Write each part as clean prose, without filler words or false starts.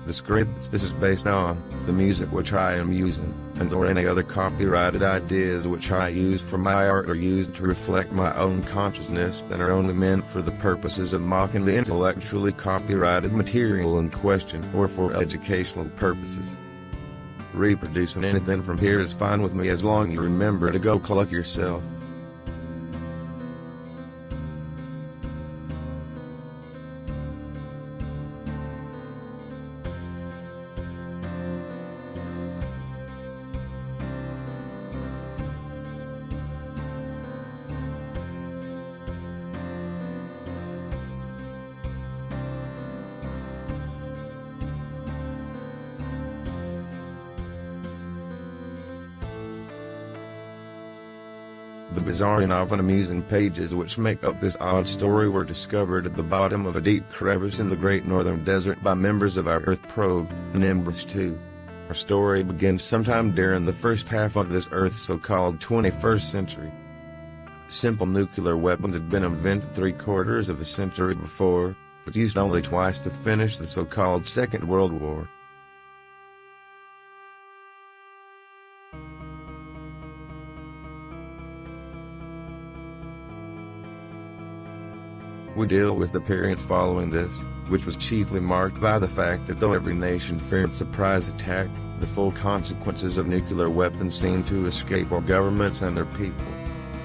The scripts this is based on, the music which I am using, and or any other copyrighted ideas which I use for my art are used to reflect my own consciousness and are only meant for the purposes of mocking the intellectually copyrighted material in question or for educational purposes. Reproducing anything from here is fine with me as long as you remember to go collect yourself. The bizarre and often amusing pages which make up this odd story were discovered at the bottom of a deep crevice in the Great Northern Desert by members of our Earth probe, Nimbus-II. Our story begins sometime during the first half of this Earth's so-called 21st century. Simple nuclear weapons had been invented 3/4 of a century before, but used only twice to finish the so-called Second World War. We deal with the period following this, which was chiefly marked by the fact that though every nation feared surprise attack, the full consequences of nuclear weapons seemed to escape our governments and their people.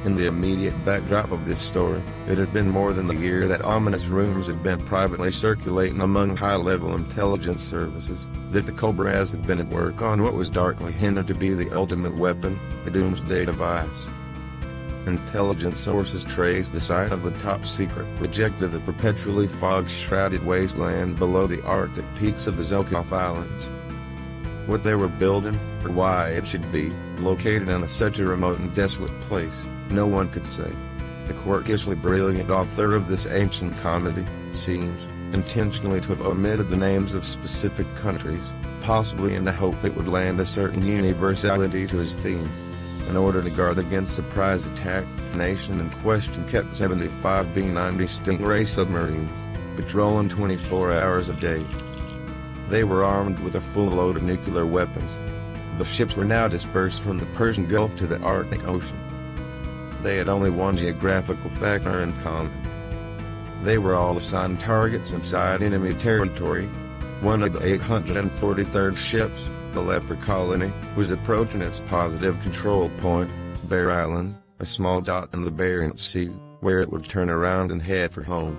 In the immediate backdrop of this story, it had been more than a year that ominous rumors had been privately circulating among high-level intelligence services, that the Cobras had been at work on what was darkly hinted to be the ultimate weapon, the doomsday device. Intelligence sources traced the site of the top-secret project to the perpetually fog-shrouded wasteland below the Arctic peaks of the Zokov Islands. What they were building, or why it should be, located in such a remote and desolate place, no one could say. The quirkishly brilliant author of this ancient comedy seems intentionally to have omitted the names of specific countries, possibly in the hope it would lend a certain universality to his theme. In order to guard against surprise attack, the nation in question kept 75 B-90 Stingray submarines, patrolling 24 hours a day. They were armed with a full load of nuclear weapons. The ships were now dispersed from the Persian Gulf to the Arctic Ocean. They had only one geographical factor in common. They were all assigned targets inside enemy territory. One of the 843rd ships, the LEPER Colony, was approaching its positive control point, Bear Island, a small dot in the Bering Sea, where it would turn around and head for home.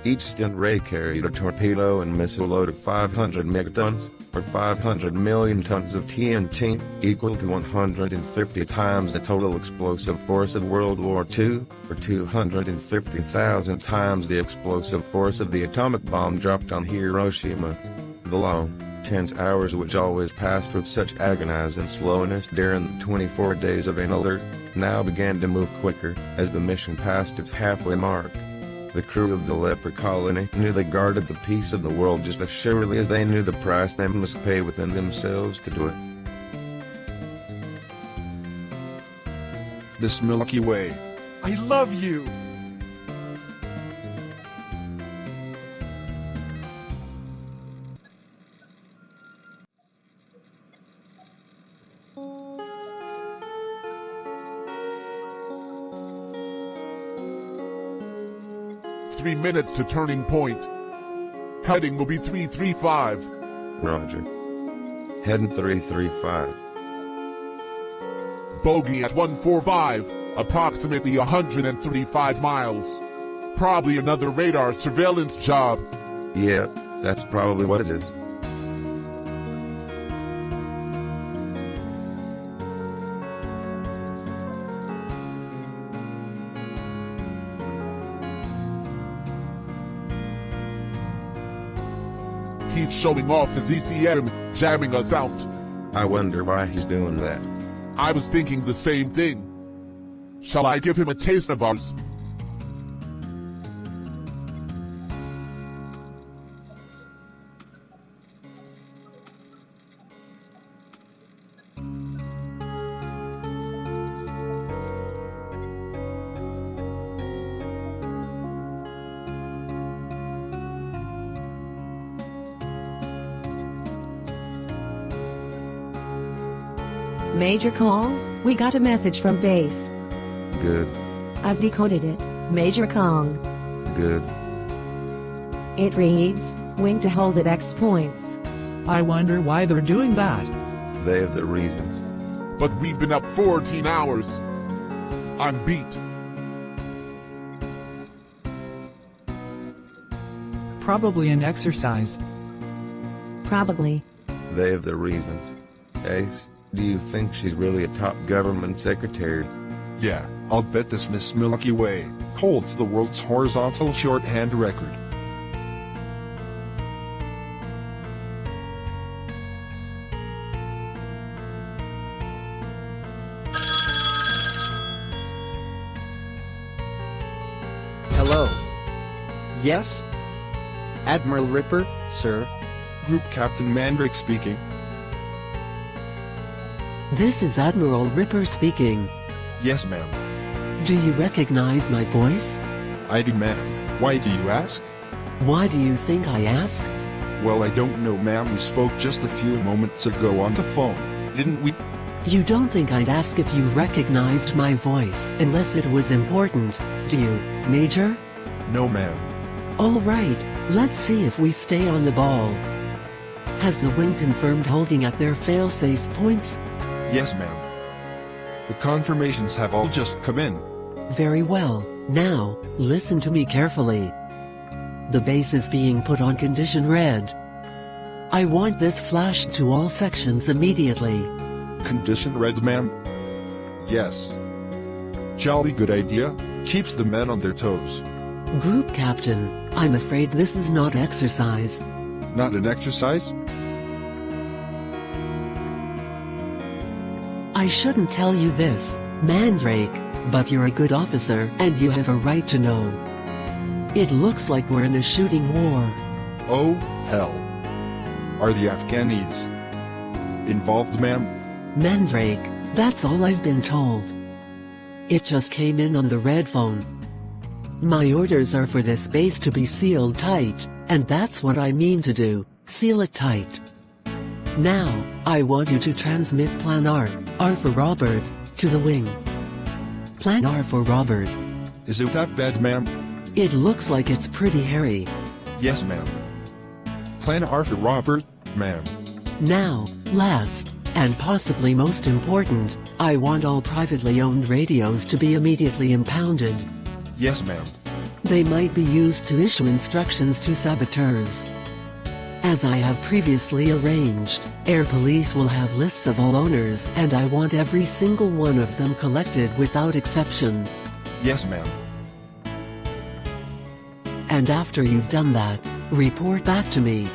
Each stingray carried a torpedo and missile load of 500 megatons, or 500 million tons of TNT, equal to 150 times the total explosive force of World War II, or 250,000 times the explosive force of the atomic bomb dropped on Hiroshima. The long, tense hours which always passed with such agonizing slowness during the 24 days of an alert, now began to move quicker as the mission passed its halfway mark. The crew of the LEPER Colony knew they guarded the peace of the world just as surely as they knew the price they must pay within themselves to do it. Miss Milky Way, I love you! "3 minutes to turning point. Heading will be 335. Roger. Heading 335. Bogey at 145, approximately 135 miles. Probably another radar surveillance job." Yeah, that's probably what it is. He's showing off his ECM, jamming us out. I wonder why he's doing that. I was thinking the same thing. Shall I give him a taste of ours? Major Call, we got a message from base. Good. I've decoded it, Major Kong. Good. It reads, wing to hold at X points. I wonder why they're doing that. They have their reasons. But we've been up 14 hours. I'm beat. Probably an exercise. Probably. They have their reasons. Ace, do you think she's really a top government secretary? Yeah, I'll bet this Miss Milky Way holds the world's horizontal shorthand record. Hello. Yes? Admiral Ripper, sir. Group Captain Mandrake speaking. This is Admiral Ripper speaking. Yes, ma'am. Do you recognize my voice? I do, ma'am. Why do you ask? Why do you think I ask? Well, I don't know, ma'am. We spoke just a few moments ago on the phone, didn't we? You don't think I'd ask if you recognized my voice unless it was important, do you, Major? No, ma'am. All right, let's see if we stay on the ball. Has the wing confirmed holding at their fail-safe points? Yes, ma'am. The confirmations have all just come in. Very well. Now, listen to me carefully. The base is being put on condition red. I want this flashed to all sections immediately. Condition red, ma'am? Yes. Jolly good idea. Keeps the men on their toes. Group Captain, I'm afraid this is not exercise. Not an exercise? I shouldn't tell you this, Mandrake, but you're a good officer and you have a right to know. It looks like we're in a shooting war. Oh, hell. Are the Afghanis involved, ma'am? Mandrake, that's all I've been told. It just came in on the red phone. My orders are for this base to be sealed tight, and that's what I mean to do, seal it tight. Now, I want you to transmit Plan R for Robert, to the wing. Plan R for Robert. Is it that bad, ma'am? It looks like it's pretty hairy. Yes, ma'am. Plan R for Robert, ma'am. Now, last, and possibly most important, I want all privately owned radios to be immediately impounded. Yes, ma'am. They might be used to issue instructions to saboteurs. As I have previously arranged, Air Police will have lists of all owners and I want every single one of them collected without exception. Yes, ma'am. And after you've done that, report back to me.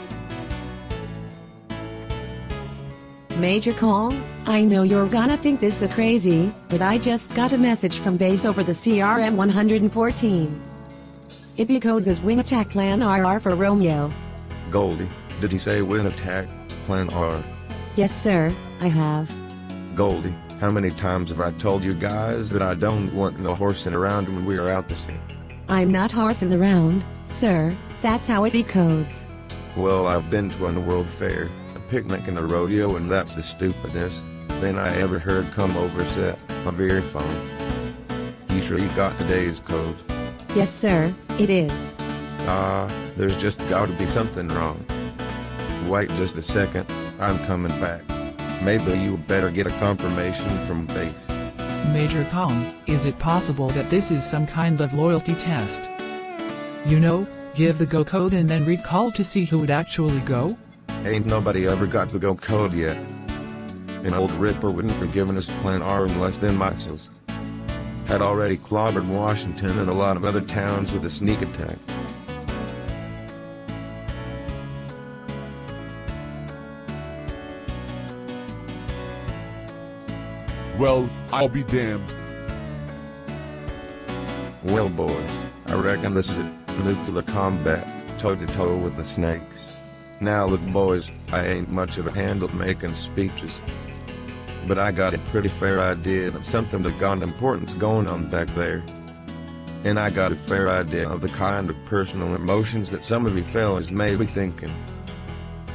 Major Call, I know you're gonna think this is crazy, but I just got a message from base over the CRM 114. It decodes as Wing Attack Plan R for Romeo. Goldie, did he say win attack, Plan R? Yes sir, I have. Goldie, how many times have I told you guys that I don't want no horsing around when we are out to sea? I'm not horsing around, sir, that's how it decodes. Well, I've been to a World Fair, a picnic and a rodeo, and that's the stupidest thing I ever heard come over set my very phone. You sure you got today's code? Yes sir, it is. There's just gotta be something wrong. Wait just a second, I'm coming back. Maybe you better get a confirmation from base. Major Kong, is it possible that this is some kind of loyalty test? You know, give the go code and then recall to see who would actually go? Ain't nobody ever got the go code yet. And old Ripper wouldn't have given us Plan R unless them missiles had already clobbered Washington and a lot of other towns with a sneak attack. Well, I'll be damned. Well boys, I reckon this is it. Nuclear combat, toe-to-toe with the snakes. Now look boys, I ain't much of a hand at making speeches, but I got a pretty fair idea of something that got importance going on back there. And I got a fair idea of the kind of personal emotions that some of you fellas may be thinking.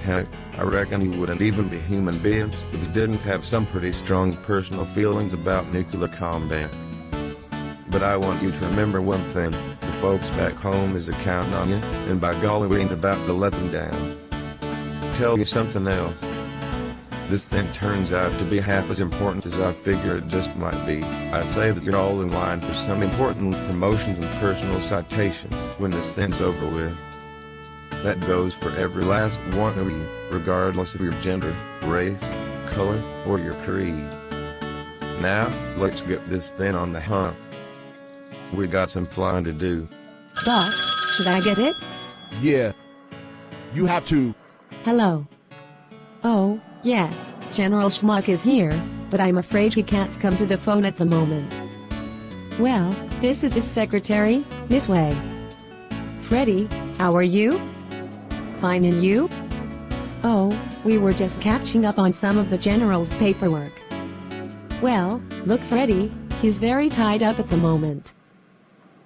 Heck, I reckon he wouldn't even be human beings if he didn't have some pretty strong personal feelings about nuclear combat. But I want you to remember one thing, the folks back home is counting on you, and by golly we ain't about to let them down. Tell you something else. This thing turns out to be half as important as I figure it just might be. I'd say that you're all in line for some important promotions and personal citations when this thing's over with. That goes for every last one of you, regardless of your gender, race, color, or your creed. Now, let's get this thing on the hump. We got some flying to do. Buck, should I get it? Yeah. You have to. Hello. Oh, yes, General Schmuck is here, but I'm afraid he can't come to the phone at the moment. Well, this is his secretary, Miss Way. Freddie, how are you? Fine, and you? Oh, we were just catching up on some of the General's paperwork. Well, look, Freddie, he's very tied up at the moment.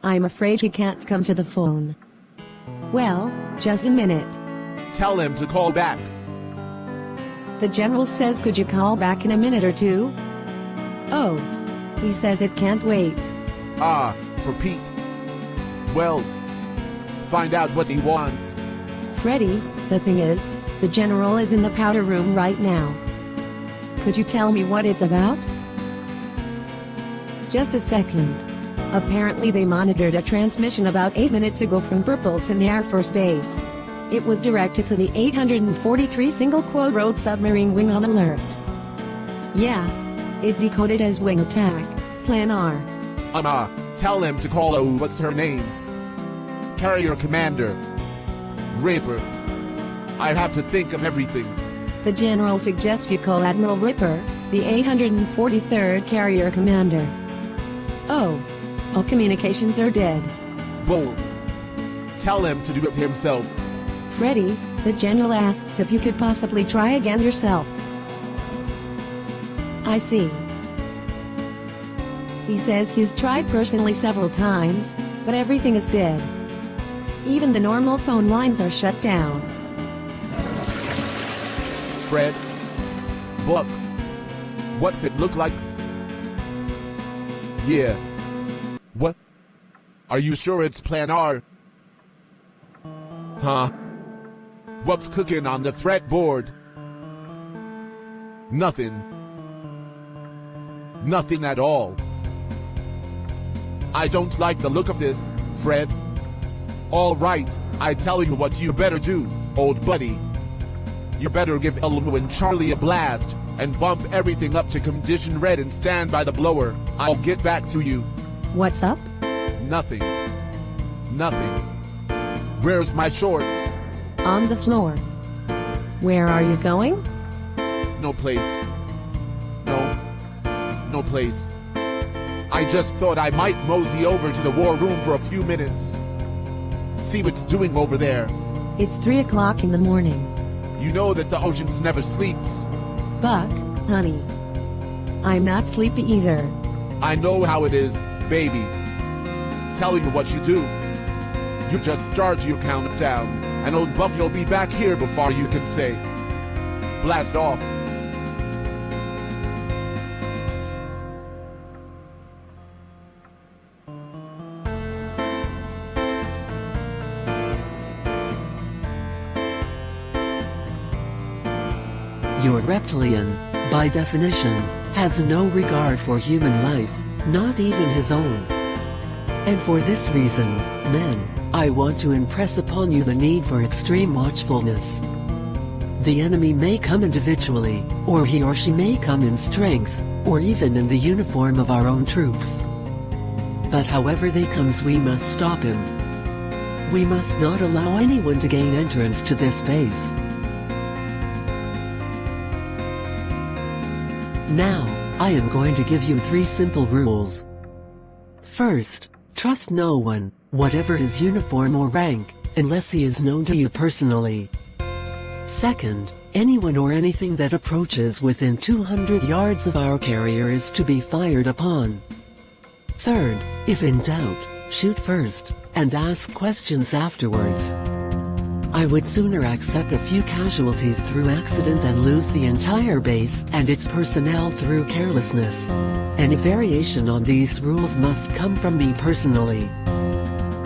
I'm afraid he can't come to the phone. Well, just a minute. Tell him to call back. The General says could you call back in a minute or two? Oh, he says it can't wait. Ah, for Pete. Well, find out what he wants. Freddie, the thing is, the General is in the powder room right now. Could you tell me what it's about? Just a second. Apparently they monitored a transmission about 8 minutes ago from BURPELSON Air Force Base. It was directed to the 843 Single Quo Road Submarine Wing on alert. Yeah. It decoded as wing attack, Plan R. Tell him to call what's her name? Carrier Commander. Ripper. I have to think of everything. The General suggests you call Admiral Ripper, the 843rd Carrier Commander. Oh. All communications are dead. Bull. Tell him to do it himself. Freddie, the General asks if you could possibly try again yourself. I see. He says he's tried personally several times, but everything is dead. Even the normal phone lines are shut down. Fred? Buck? What's it look like? Yeah. What? Are you sure it's Plan R? Huh? What's cooking on the threat board? Nothing. Nothing at all. I don't like the look of this, Fred. All right, I tell you what you better do, old buddy. You better give Elmo and Charlie a blast, and bump everything up to condition red and stand by the blower. I'll get back to you. What's up? Nothing. Nothing. Where's my shorts? On the floor. Where are you going? No place. No place. I just thought I might mosey over to the war room for a few minutes. See what's doing over there. It's 3 o'clock in the morning. You know that the oceans never sleeps. Buck, honey. I'm not sleepy either. I know how it is, baby. Tell you what you do. You just start your countdown, and old Buck will be back here before you can say, blast off. Your reptilian, by definition, has no regard for human life, not even his own. And for this reason, men, I want to impress upon you the need for extreme watchfulness. The enemy may come individually, or he or she may come in strength, or even in the uniform of our own troops. But however they comes, we must stop him. We must not allow anyone to gain entrance to this base. Now, I am going to give you 3 simple rules. First, trust no one, whatever his uniform or rank, unless he is known to you personally. Second, anyone or anything that approaches within 200 yards of our carrier is to be fired upon. Third, if in doubt, shoot first, and ask questions afterwards. I would sooner accept a few casualties through accident than lose the entire base and its personnel through carelessness. Any variation on these rules must come from me personally.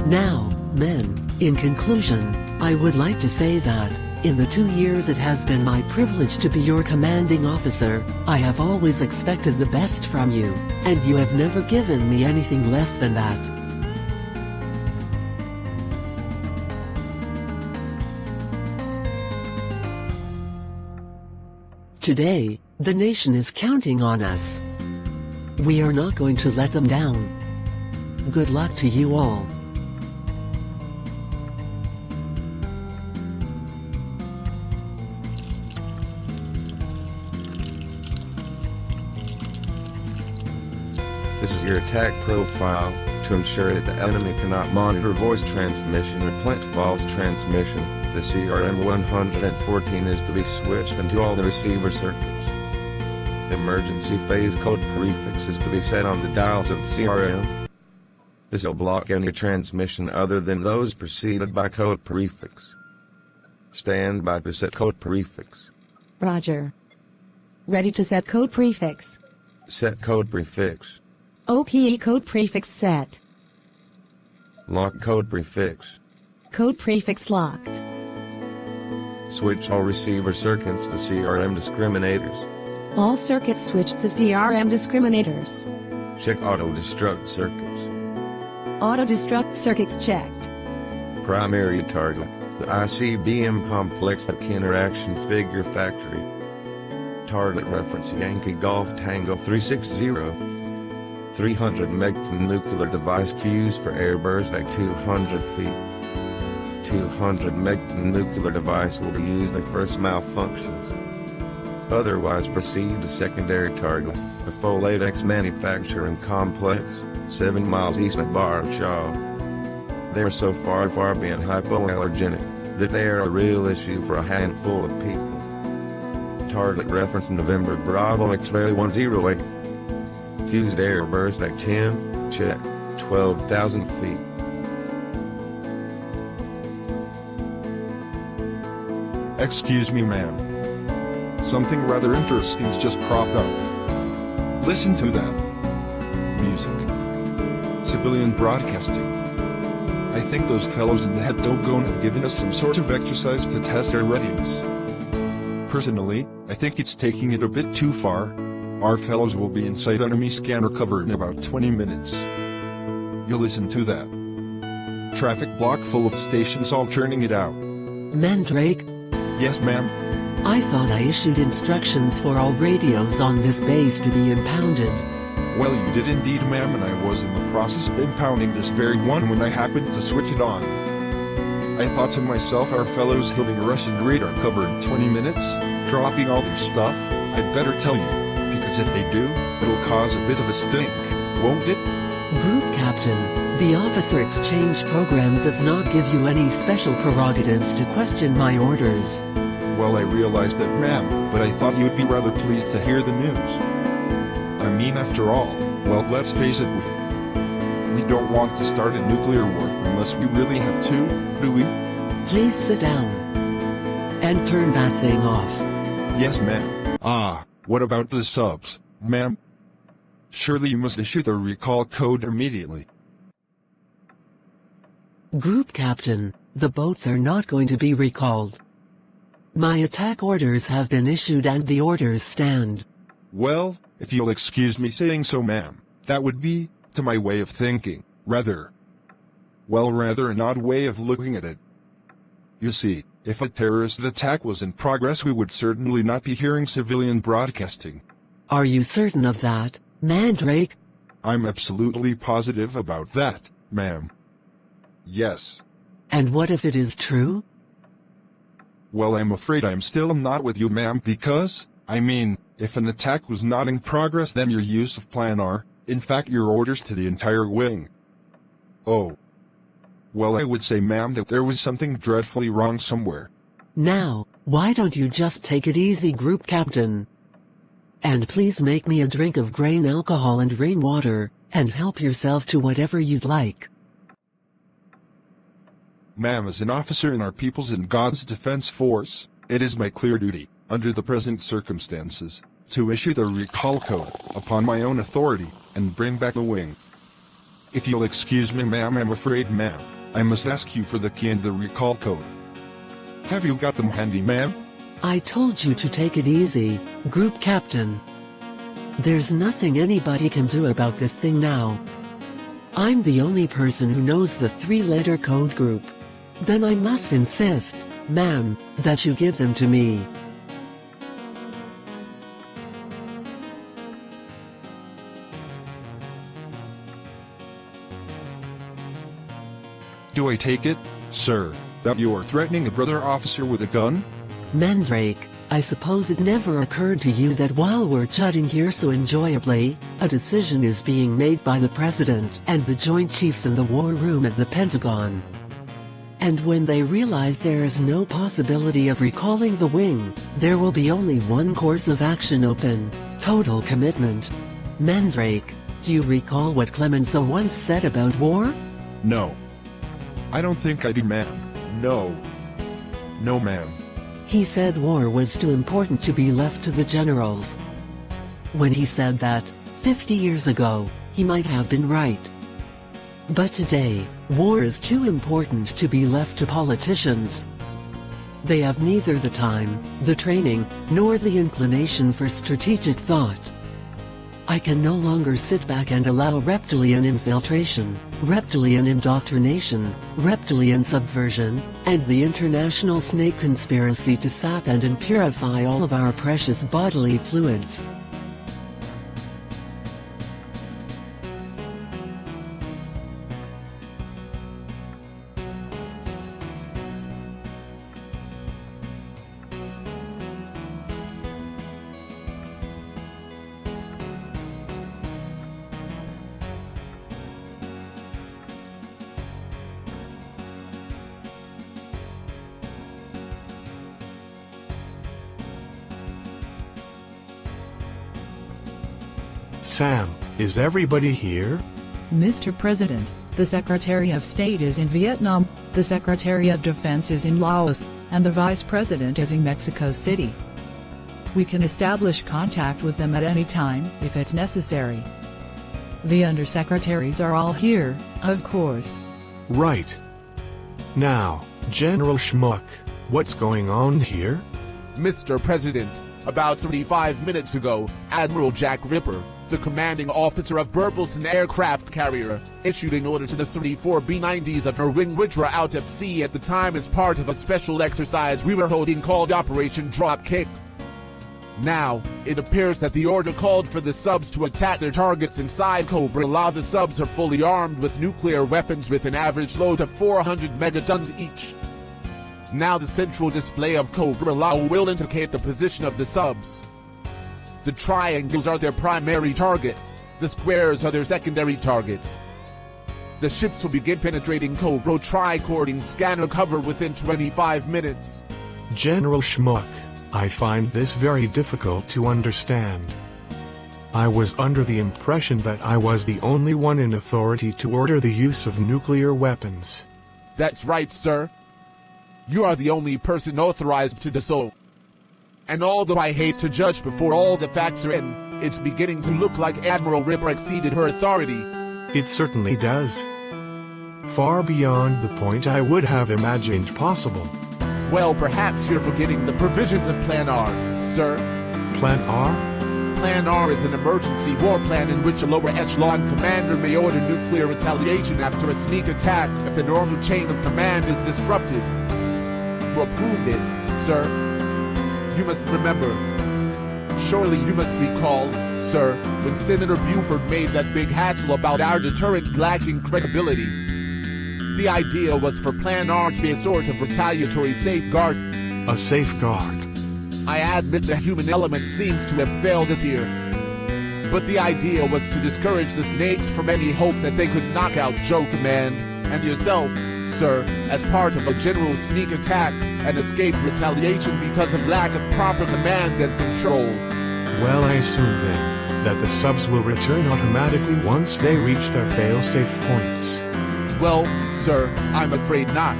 Now, men, in conclusion, I would like to say that, in the 2 years it has been my privilege to be your commanding officer, I have always expected the best from you, and you have never given me anything less than that. Today, the nation is counting on us. We are not going to let them down. Good luck to you all. This is your attack profile. To ensure that the enemy cannot monitor voice transmission or plant false transmission, the CRM-114 is to be switched into all the receiver circuits. Emergency phase code prefix is to be set on the dials of the CRM. This will block any transmission other than those preceded by code prefix. Stand by to set code prefix. Roger. Ready to set code prefix. Set code prefix. OPE code prefix set. Lock code prefix. Code prefix locked. Switch all receiver circuits to CRM discriminators. All circuits switched to CRM discriminators. Check auto-destruct circuits. Auto-destruct circuits checked. Primary target, the ICBM complex at Interaction Figure Factory. Target reference Yankee Golf Tango 360. 300 megaton nuclear device fused for air burst at 200 feet. 200 megaton nuclear device will be used if first malfunctions. Otherwise proceed to secondary target, the full latex manufacturing complex, 7 miles east of Bar Shaw. They are so far being hypoallergenic that they are a real issue for a handful of people. Target reference November Bravo X-ray 108. Fused air burst at 10, check, 12,000 feet. Excuse me, ma'am. Something rather interesting's just cropped up. Listen to that. Music. Civilian broadcasting. I think those fellows in the head-doggone have given us some sort of exercise to test our readiness. Personally, I think it's taking it a bit too far. Our fellows will be inside enemy scanner cover in about 20 minutes. You'll listen to that. Traffic block full of stations all churning it out. Mandrake? Yes, ma'am. I thought I issued instructions for all radios on this base to be impounded. Well, you did indeed, ma'am, and I was in the process of impounding this very one when I happened to switch it on. I thought to myself, our fellows having Russian radar cover in 20 minutes, dropping all their stuff, I'd better tell you. Because if they do, it'll cause a bit of a stink, won't it? Group Captain, the officer exchange program does not give you any special prerogatives to question my orders. Well, I realized that, ma'am, but I thought you'd be rather pleased to hear the news. I mean, after all, well, let's face it, we don't want to start a nuclear war unless we really have to, do we? Please sit down. And turn that thing off. Yes, ma'am. What about the subs, ma'am? Surely you must issue the recall code immediately. Group Captain, the boats are not going to be recalled. My attack orders have been issued and the orders stand. Well, if you'll excuse me saying so, ma'am, that would be, to my way of thinking, rather an odd way of looking at it. You see, if a terrorist attack was in progress, we would certainly not be hearing civilian broadcasting. Are you certain of that, Mandrake? I'm absolutely positive about that, ma'am. Yes. And what if it is true? Well, I'm afraid I'm still not with you, ma'am, because, I mean, if an attack was not in progress, then your use of Plan R, in fact your orders to the entire wing. Oh. Well, I would say, ma'am, that there was something dreadfully wrong somewhere. Now, why don't you just take it easy, Group Captain? And please make me a drink of grain alcohol and rainwater, and help yourself to whatever you'd like. Ma'am, as an officer in our people's and God's defense force, it is my clear duty, under the present circumstances, to issue the recall code, upon my own authority, and bring back the wing. If you'll excuse me, ma'am, I'm afraid, ma'am, I must ask you for the key and the recall code. Have you got them handy, ma'am? I told you to take it easy, Group Captain. There's nothing anybody can do about this thing now. I'm the only person who knows the 3-letter code group. Then I must insist, ma'am, that you give them to me. Do I take it, sir, that you are threatening a brother officer with a gun? Mandrake, I suppose it never occurred to you that while we're chatting here so enjoyably, a decision is being made by the President and the Joint Chiefs in the War Room at the Pentagon. And when they realize there is no possibility of recalling the wing, there will be only one course of action open: total commitment. Mandrake, do you recall what Clemenceau once said about war? No. I don't think I do, ma'am. No. No, ma'am. He said war was too important to be left to the generals. When he said that, 50 years ago, he might have been right. But today, war is too important to be left to politicians. They have neither the time, the training, nor the inclination for strategic thought. I can no longer sit back and allow reptilian infiltration, reptilian indoctrination, reptilian subversion, and the international snake conspiracy to sap and impurify all of our precious bodily fluids. Sam, is everybody here? Mr. President, the Secretary of State is in Vietnam, the Secretary of Defense is in Laos, and the Vice President is in Mexico City. We can establish contact with them at any time, if it's necessary. The undersecretaries are all here, of course. Right. Now, General Schmuck, what's going on here? Mr. President, about 35 minutes ago, Admiral Jack Ripper, the commanding officer of BURPELSON aircraft carrier, issued an order to the 34 B-90s of her wing which were out at sea at the time as part of a special exercise we were holding called Operation Dropkick. Now, it appears that the order called for the subs to attack their targets inside Cobra La. The subs are fully armed with nuclear weapons with an average load of 400 megatons each. Now the central display of Cobra La will indicate the position of the subs. The triangles are their primary targets, the squares are their secondary targets. The ships will begin penetrating Cobra tricording scanner cover within 25 minutes. General Schmuck, I find this very difficult to understand. I was under the impression that I was the only one in authority to order the use of nuclear weapons. That's right, sir. You are the only person authorized to do so. And although I hate to judge before all the facts are in, it's beginning to look like Admiral Ripper exceeded her authority. It certainly does. Far beyond the point I would have imagined possible. Well, perhaps you're forgetting the provisions of Plan R, sir. Plan R? Plan R is an emergency war plan in which a lower echelon commander may order nuclear retaliation after a sneak attack if the normal chain of command is disrupted. You approved it, sir. You must remember. Surely you must recall, sir, when Senator Buford made that big hassle about our deterrent lacking credibility. The idea was for Plan R to be a sort of retaliatory safeguard. A safeguard. I admit the human element seems to have failed us here. But the idea was to discourage the snakes from any hope that they could knock out Joe Command, and yourself, sir, as part of a general sneak attack, and escape retaliation because of lack of proper command and control. Well, I assume then, that the subs will return automatically once they reach their fail-safe points. Well, sir, I'm afraid not.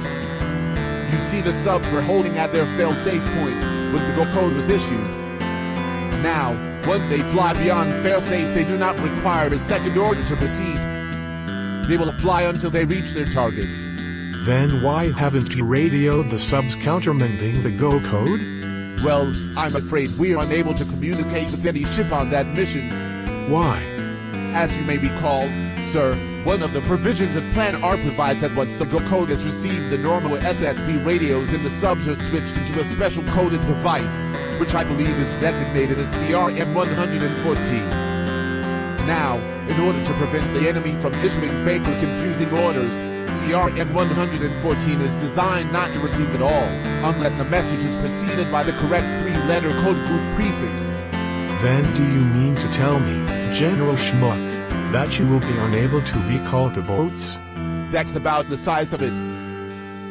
You see, the subs were holding at their fail-safe points when the go code was issued. Now, once they fly beyond fail-safe, they do not require a second order to proceed. They will fly until they reach their targets. Then why haven't you radioed the subs countermanding the go code? Well, I'm afraid we are unable to communicate with any ship on that mission. Why? As you may recall, sir, one of the provisions of Plan R provides that once the go code has received the normal SSB radios, and the subs are switched into a special coded device, which I believe is designated as CRM-114. Now, in order to prevent the enemy from issuing fake or confusing orders, CRM-114 is designed not to receive at all, unless the message is preceded by the correct 3-letter code group prefix. Then do you mean to tell me, General Schmuck, that you will be unable to recall the boats? That's about the size of it.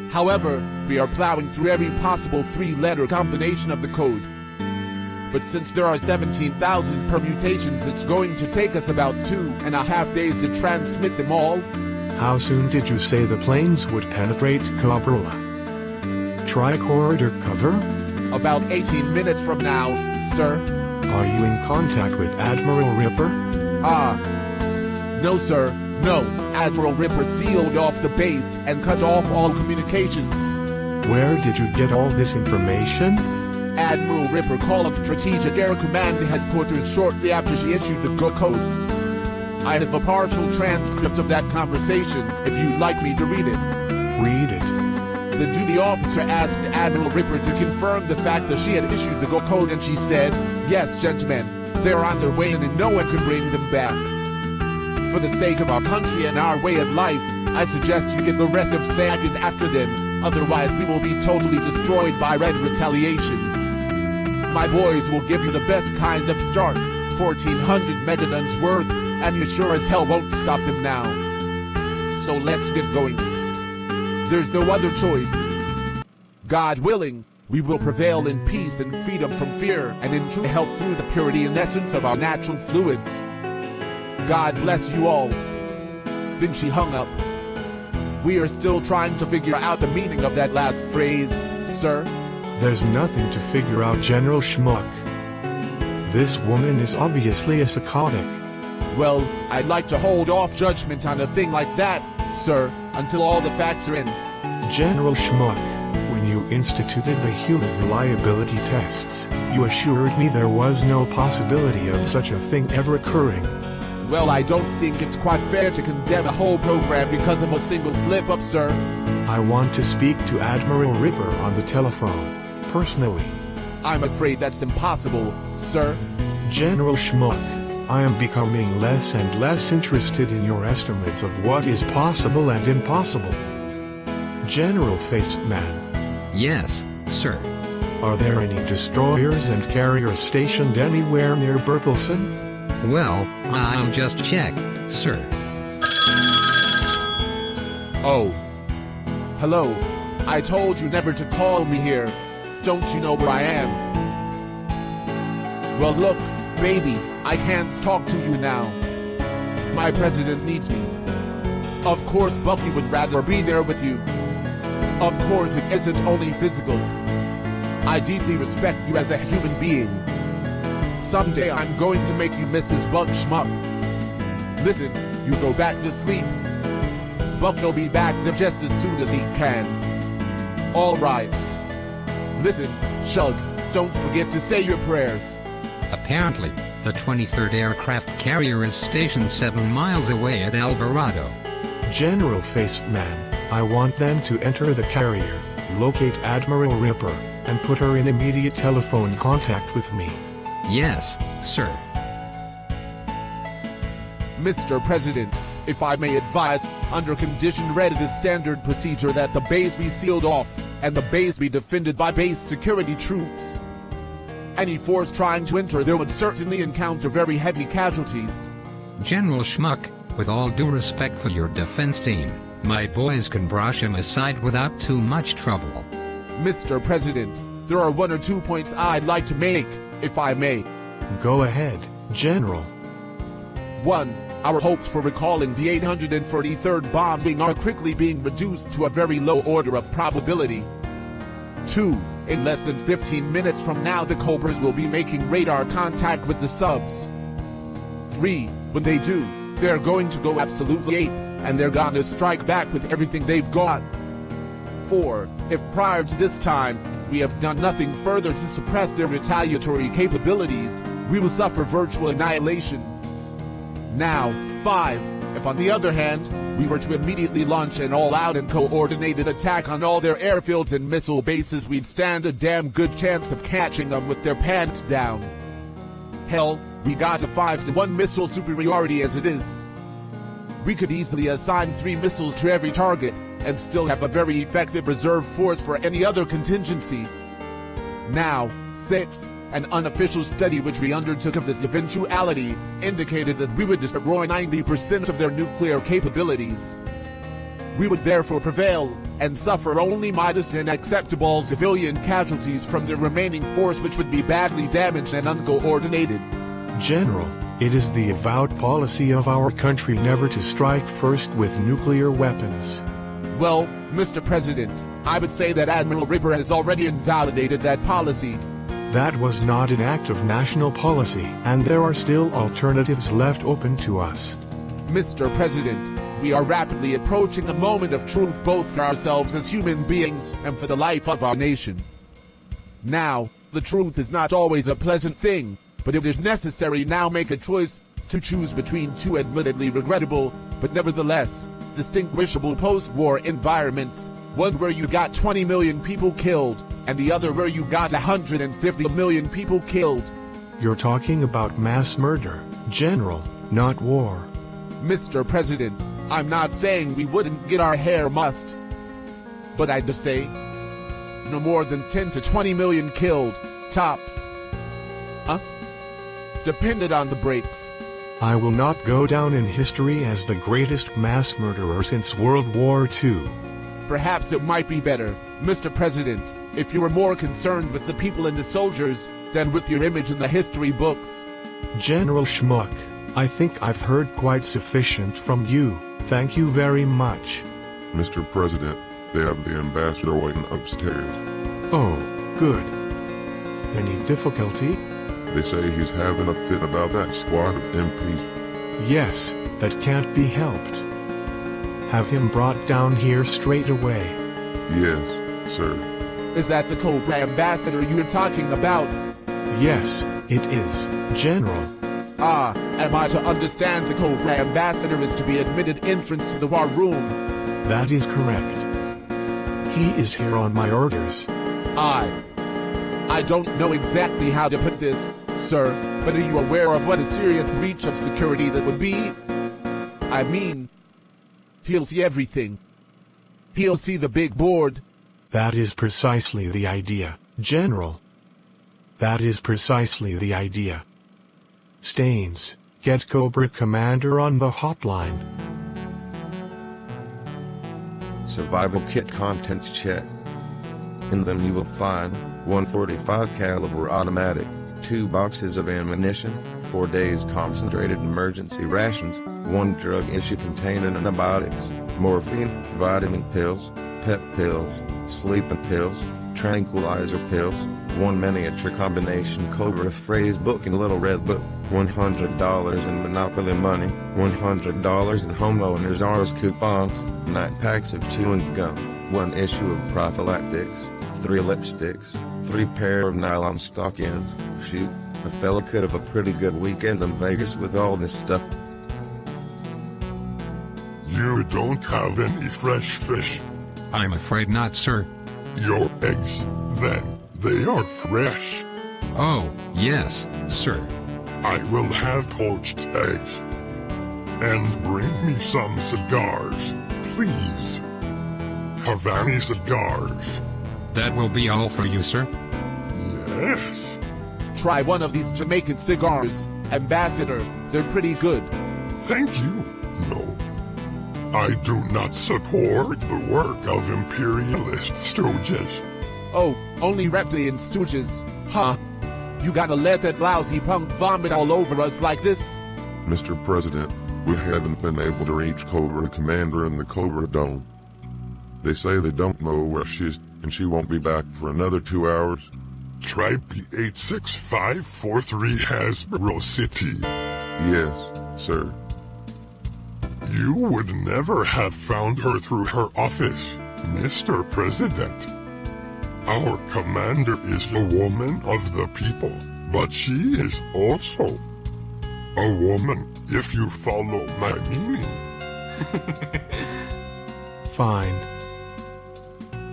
However, we are plowing through every possible 3-letter combination of the code. But since there are 17,000 permutations, it's going to take us about 2.5 days to transmit them all. How soon did you say the planes would penetrate Cabrera? Tri-corridor cover? About 18 minutes from now, sir. Are you in contact with Admiral Ripper? No, sir. No. Admiral Ripper sealed off the base and cut off all communications. Where did you get all this information? Admiral Ripper called up Strategic Air Command Headquarters shortly after she issued the go code. I have a partial transcript of that conversation, if you'd like me to read it. Read it. The duty officer asked Admiral Ripper to confirm the fact that she had issued the go code, and she said, "Yes, gentlemen, they're on their way and no one can bring them back. For the sake of our country and our way of life, I suggest you get the rest of Sade after them, otherwise we will be totally destroyed by red retaliation. My boys will give you the best kind of start, 1,400 megatons worth, and you sure as hell won't stop them now. So let's get going. There's no other choice. God willing, we will prevail in peace and freedom from fear, and in true health through the purity and essence of our natural fluids. God bless you all." Then she hung up. We are still trying to figure out the meaning of that last phrase, sir. There's nothing to figure out, General Schmuck. This woman is obviously a psychotic. Well, I'd like to hold off judgment on a thing like that, sir, until all the facts are in. General Schmuck, when you instituted the human reliability tests, you assured me there was no possibility of such a thing ever occurring. Well, I don't think it's quite fair to condemn a whole program because of a single slip-up, sir. I want to speak to Admiral Ripper on the telephone, personally. I'm afraid that's impossible, sir. General Schmuck, I am becoming less and less interested in your estimates of what is possible and impossible. General Faceman. Yes, sir. Are there any destroyers and carriers stationed anywhere near BURPELSON? Well, I'll just check, sir. Oh. Hello. I told you never to call me here. Don't you know where I am? Well, look, baby, I can't talk to you now. My president needs me. Of course, Bucky would rather be there with you. Of course, it isn't only physical. I deeply respect you as a human being. Someday I'm going to make you Mrs. Buck Schmuck. Listen, you go back to sleep. Buck will be back just as soon as he can. All right. Listen, Shug, don't forget to say your prayers. Apparently, the 23rd Aircraft Carrier is stationed 7 miles away at Alvarado. General Faceman, I want them to enter the carrier, locate Admiral Ripper, and put her in immediate telephone contact with me. Yes, sir. Mr. President, if I may advise, under Condition Red it is standard procedure that the base be sealed off, and the base be defended by base security troops. Any force trying to enter there would certainly encounter very heavy casualties. General Schmuck, with all due respect for your defense team, my boys can brush him aside without too much trouble. Mr. President, there are 1 or 2 points I'd like to make, if I may. Go ahead, General. 1. Our hopes for recalling the 843rd bombing are quickly being reduced to a very low order of probability. 2. In less than 15 minutes from now, the Cobras will be making radar contact with the subs. 3. When they do, they're going to go absolutely ape, and they're gonna strike back with everything they've got. 4. If prior to this time, we have done nothing further to suppress their retaliatory capabilities, we will suffer virtual annihilation. Now, 5. If on the other hand, we were to immediately launch an all-out and coordinated attack on all their airfields and missile bases, we'd stand a damn good chance of catching them with their pants down. Hell, we got a 5-to-1 missile superiority as it is. We could easily assign 3 missiles to every target, and still have a very effective reserve force for any other contingency. Now, 6. An unofficial study which we undertook of this eventuality indicated that we would destroy 90% of their nuclear capabilities. We would therefore prevail, and suffer only modest and acceptable civilian casualties from the remaining force, which would be badly damaged and uncoordinated. General, it is the avowed policy of our country never to strike first with nuclear weapons. Well, Mr. President, I would say that Admiral Ripper has already invalidated that policy. That was not an act of national policy, and there are still alternatives left open to us. Mr. President, we are rapidly approaching a moment of truth, both for ourselves as human beings and for the life of our nation. Now, the truth is not always a pleasant thing, but it is necessary now make a choice to choose between 2 admittedly regrettable, but nevertheless distinguishable post-war environments, one where you got 20 million people killed, and the other where you got 150 million people killed. You're talking about mass murder, General, not war. Mr. President, I'm not saying we wouldn't get our hair mussed, but I'd just say no more than 10 to 20 million killed, tops. Depended on the breaks. I will not go down in history as the greatest mass murderer since World War II. Perhaps it might be better, Mr. President, if you were more concerned with the people and the soldiers than with your image in the history books. General Schmuck, I think I've heard quite sufficient from you. Thank you very much. Mr. President, they have the ambassador waiting upstairs. Oh, good. Any difficulty? They say he's having a fit about that squad of MPs. Yes, that can't be helped. Have him brought down here straight away. Yes, sir. Is that the Cobra ambassador you're talking about? Yes, it is, General. Am I to understand the Cobra ambassador is to be admitted entrance to the war room? That is correct. He is here on my orders. I don't know exactly how to put this, sir, but are you aware of what a serious breach of security that would be? I mean, he'll see everything. He'll see the big board. That is precisely the idea, General. That is precisely the idea. Staines, get Cobra Commander on the hotline. Survival kit contents check. In them you will find 145 caliber automatic, 2 boxes of ammunition, 4 days concentrated emergency rations, 1 drug issue containing antibiotics, morphine, vitamin pills, pep pills, sleeping pills, tranquilizer pills, 1 miniature combination Cobra phrase book and Little Red Book, $100 in Monopoly money, $100 in homeowners R's coupons, 9 packs of chewing gum, 1 issue of prophylactics, 3 lipsticks, 3 pair of nylon stockings. Shoot, a fella could have a pretty good weekend in Vegas with all this stuff. You don't have any fresh fish. I'm afraid not, sir. Your eggs, then, they are fresh. Oh, yes, sir. I will have poached eggs. And bring me some cigars, please. Havana cigars. That will be all for you, sir. Yes. Try one of these Jamaican cigars, Ambassador. They're pretty good. Thank you. No. I do not support the work of imperialist stooges. Oh, only reptilian stooges, huh? You gotta let that lousy punk vomit all over us like this? Mr. President, we haven't been able to reach Cobra Commander in the Cobra Dome. They say they don't know where she is. and she won't be back for another 2 hours? Try P86543 Hasbro City. Yes, sir. You would never have found her through her office, Mr. President. Our commander is a woman of the people, but she is also a woman, if you follow my meaning. Fine.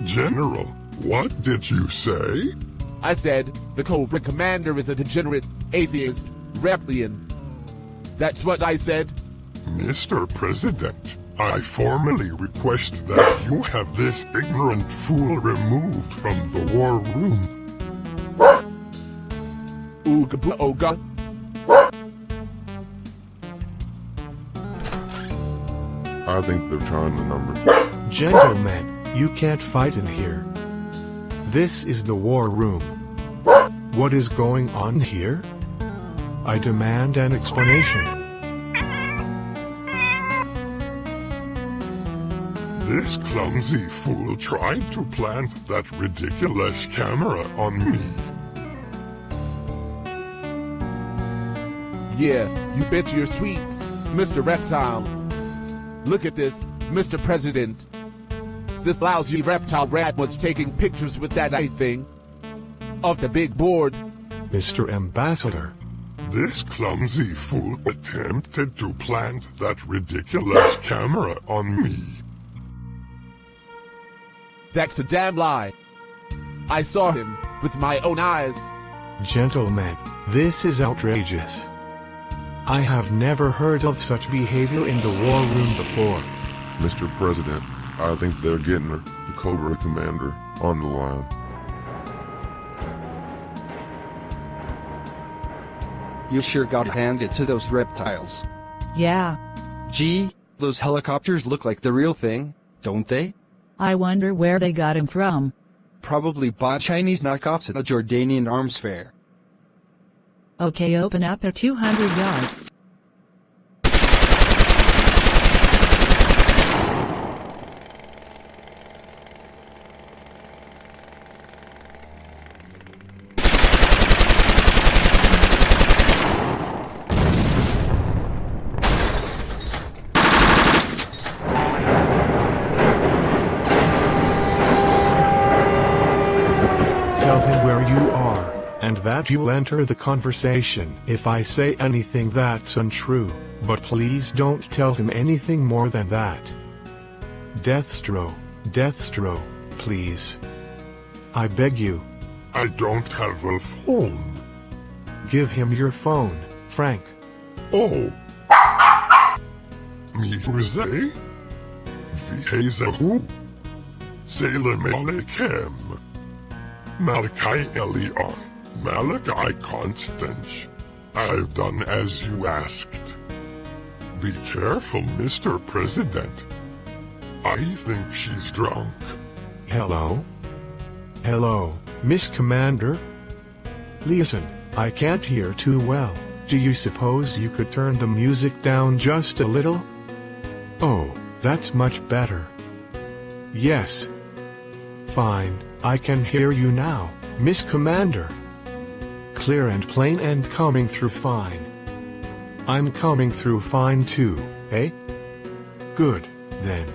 General, what did you say? I said the Cobra commander is a degenerate, atheist, reptilian. That's what I said. Mr. President, I formally request that you have this ignorant fool removed from the war room. Ooga ooga. I think they're trying the number. Gentlemen, you can't fight in here. This is the war room. What is going on here? I demand an explanation. This clumsy fool tried to plant that ridiculous camera on me. Yeah, you bet your sweets, Mr. Reptile. Look at this, Mr. President. This lousy reptile rat was taking pictures with that eye thing of the big board. Mr. Ambassador. This clumsy fool attempted to plant that ridiculous camera on me. That's a damn lie. I saw him with my own eyes. Gentlemen, this is outrageous. I have never heard of such behavior in the war room before. Mr. President, I think they're getting the Cobra commander on the line. You sure got handed to those reptiles. Yeah, Gee, those helicopters look like the real thing, don't they? I wonder where they got him from. Probably bought Chinese knockoffs at a Jordanian arms fair. Okay, open up at 200 yards. Tell him where you are, and that you'll enter the conversation if I say anything that's untrue, but please don't tell him anything more than that. Deathstroke, please. I beg you. I don't have a phone. Give him your phone, Frank. Oh. Mihuzeh? Vihezahu? Salem Aleichem. Malachi Elion. Malachi Constance. I've done as you asked. Be careful, Mr. President. I think she's drunk. Hello? Hello, Miss Commander? Listen, I can't hear too well. Do you suppose you could turn the music down just a little? Oh, that's much better. Yes. Fine, I can hear you now, Miss Commander. Clear and plain and coming through fine. I'm coming through fine too, eh? Good, then.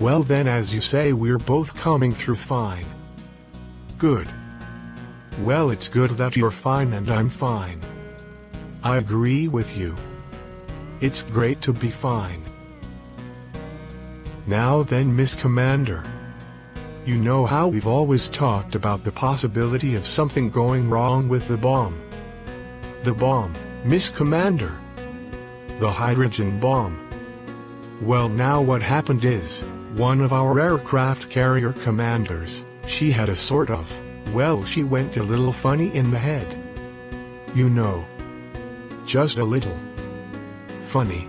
Well then, as you say, we're both coming through fine. Good. Well, it's good that you're fine and I'm fine. I agree with you. It's great to be fine. Now then, Miss Commander. You know how we've always talked about the possibility of something going wrong with the bomb. The bomb, Miss Commander. The hydrogen bomb. Well, now what happened is, one of our aircraft carrier commanders, she had a sort of, well, she went a little funny in the head. You know. Just a little. Funny.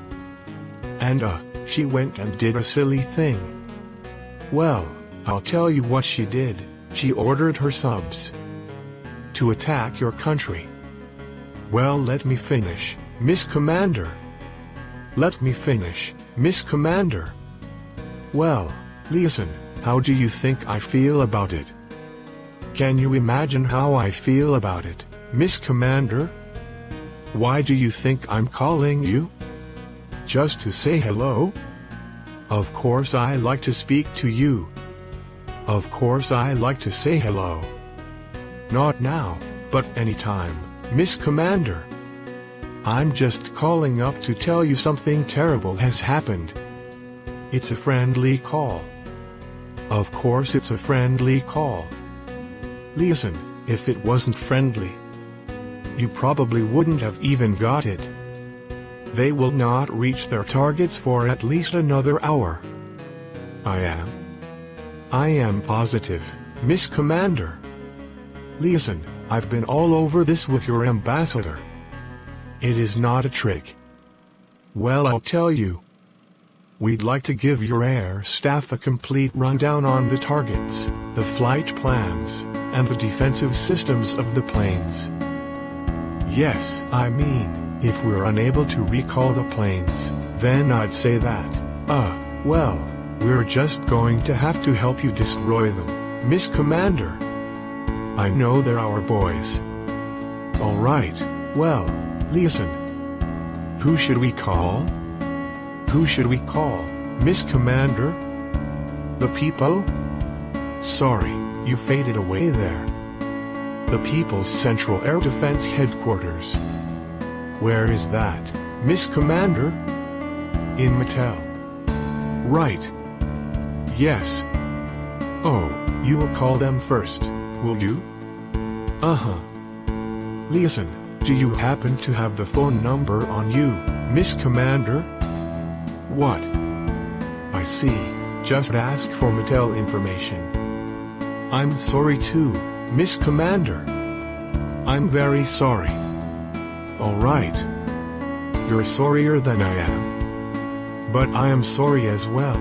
And she went and did a silly thing. Well, I'll tell you what she did. She ordered her subs to attack your country. Well, let me finish, Miss Commander. Let me finish, Miss Commander. Well, listen, How do you think I feel about it? Can you imagine how I feel about it, Miss Commander? Why do you think I'm calling you? Just to say hello? Of course I like to speak to you. Of course I like to say hello. Not now, but anytime, Miss Commander. I'm just calling up to tell you something terrible has happened. It's a friendly call. Of course it's a friendly call. Listen, if it wasn't friendly, you probably wouldn't have even got it. They will not reach their targets for at least another hour. I am positive, Miss Commander. Listen, I've been all over this with your ambassador. It is not a trick. Well, I'll tell you. We'd like to give your air staff a complete rundown on the targets, the flight plans, and the defensive systems of the planes. Yes, I mean, if we're unable to recall the planes, then I'd say that, well, we're just going to have to help you destroy them, Miss Commander. I know they're our boys. Alright, well, listen. Who should we call? Who should we call, Miss Commander? The people? Sorry, you faded away there. The People's Central Air Defense Headquarters. Where is that, Miss Commander? In Mattel. Right. Yes. Oh, you will call them first, will you? Uh-huh. Listen, do you happen to have the phone number on you, Miss Commander? What? I see. Just ask for Mattel information. I'm sorry too, Miss Commander. I'm very sorry. Alright. You're sorrier than I am. But I am sorry as well.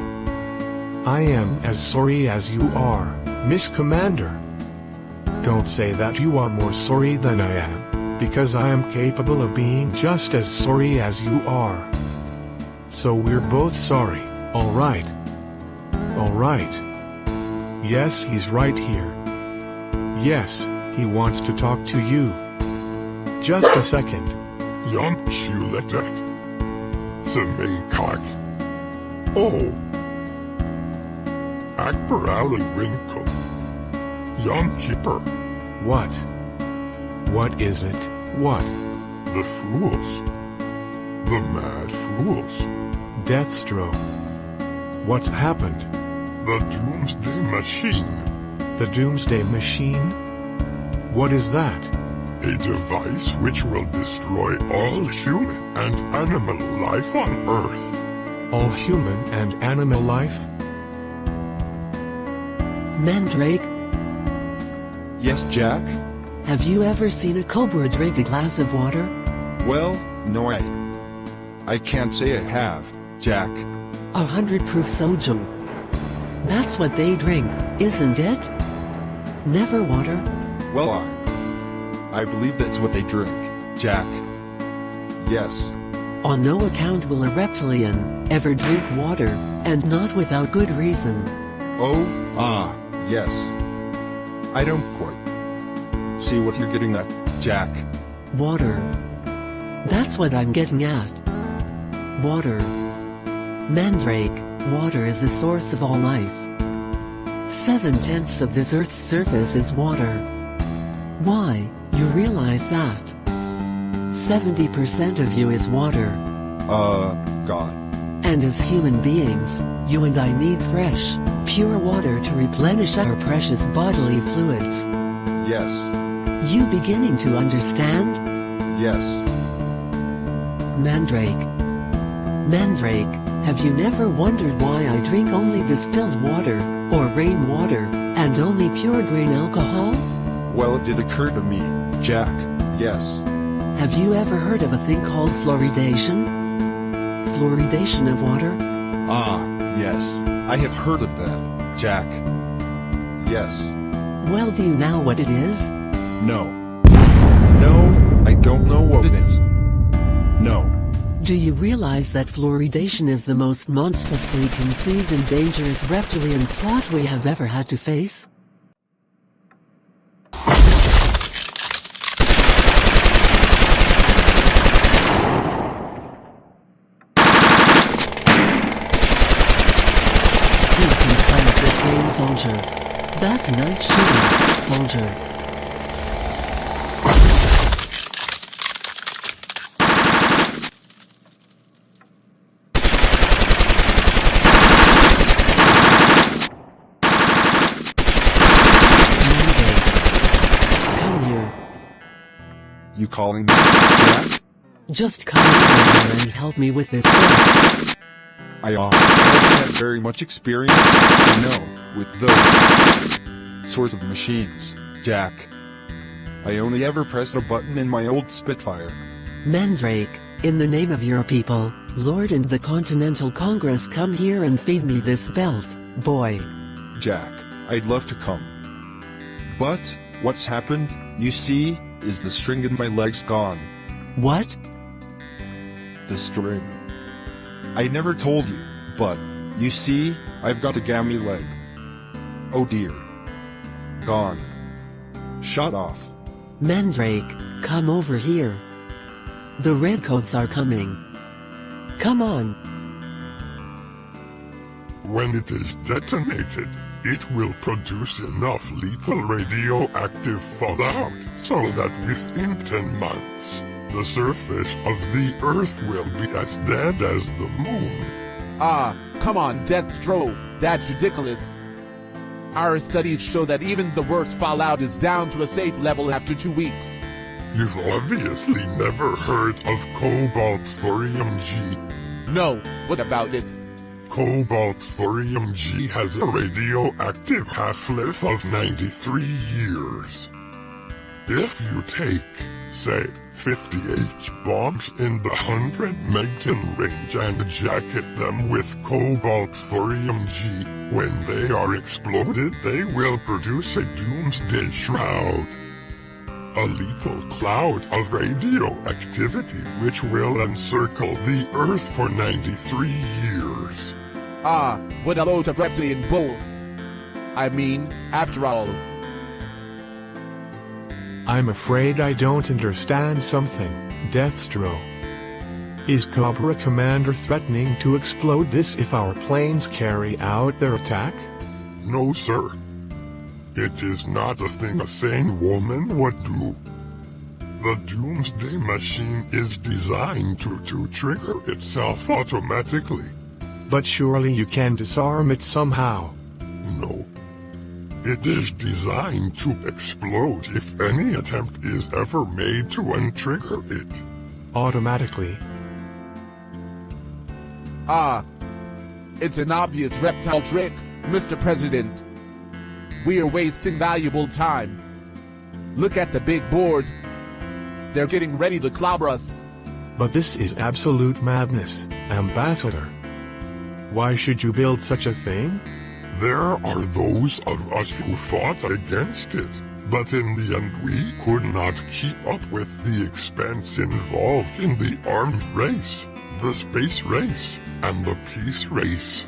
I am as sorry as you are, Miss Commander. Don't say that you are more sorry than I am, because I am capable of being just as sorry as you are. So we're both sorry, alright? Alright. Yes, he's right here. Yes, he wants to talk to you. Just a second. Jamkuletet. Semekak. Oh. Admiral Winkle. Keeper. What? What is it? What? The fools. The mad fools. D.S.O. What's happened? The Doomsday Machine. The Doomsday Machine? What is that? A device which will destroy all human and animal life on Earth. All human and animal life? Mandrake, Yes, Jack? have you ever seen a cobra drink a glass of water? Well, no, I can't say I have, Jack. 100 proof soju. That's what they drink, isn't it? Never water? Well, I believe that's what they drink, Jack. Yes. On no account will a reptilian ever drink water, and not without good reason. Oh, yes. I don't quite see what you're getting at, Jack. Water. That's what I'm getting at. Water. Mandrake, water is the source of all life. 7/10 of this Earth's surface is water. Why, you realize that? 70% of you is water. God. And as human beings, you and I need fresh, pure water to replenish our precious bodily fluids. Yes. You beginning to understand? Yes. Mandrake. Mandrake, have you never wondered why I drink only distilled water, or rainwater, and only pure grain alcohol? Well, it did occur to me, Jack. Yes. Have you ever heard of a thing called fluoridation? Fluoridation of water? Yes. I have heard of that, Jack. Yes. Well, do you know what it is? No. No, I don't know what it is. No. Do you realize that fluoridation is the most monstrously conceived and dangerous reptilian plot we have ever had to face? You can play at this game, soldier. That's nice shooting, soldier. You calling me, Jack? Just come over here and help me with this thing. I haven't had very much experience, with those sorts of machines, Jack. I only ever pressed a button in my old Spitfire. Mandrake, in the name of your people, Lord and the Continental Congress, come here and feed me this belt, boy. Jack, I'd love to come. But, what's happened, you see, is the string in my leg's gone. What? The string. I never told you, but, you see, I've got a gammy leg. Oh dear. Gone. Shut off. Mandrake, come over here. The redcoats are coming. Come on. When it is detonated, it will produce enough lethal radioactive fallout so that within 10 months, the surface of the Earth will be as dead as the moon. Ah, come on, D.S.O, that's ridiculous. Our studies show that even the worst fallout is down to a safe level after 2 weeks. You've obviously never heard of cobalt thorium G. No, what about it? Cobalt thorium G has a radioactive half-life of 93 years. If you take, say, 50 H-bombs in the 100 megaton range and jacket them with cobalt thorium G, when they are exploded they will produce a doomsday shroud. A lethal cloud of radioactivity which will encircle the Earth for 93 years. Ah, what a load of reptilian bull. I mean, after all. I'm afraid I don't understand something, D.S.O. Is Cobra Commander threatening to explode this if our planes carry out their attack? No, sir. It is not a thing a sane woman would do. The Doomsday Machine is designed to trigger itself automatically. But surely you can disarm it somehow. No. It is designed to explode if any attempt is ever made to untrigger it. Automatically. Ah, it's an obvious reptile trick, Mr. President. We are wasting valuable time. Look at the big board. They're getting ready to clobber us. But this is absolute madness, Ambassador. Why should you build such a thing? There are those of us who fought against it, but in the end we could not keep up with the expense involved in the arms race, the space race, and the peace race.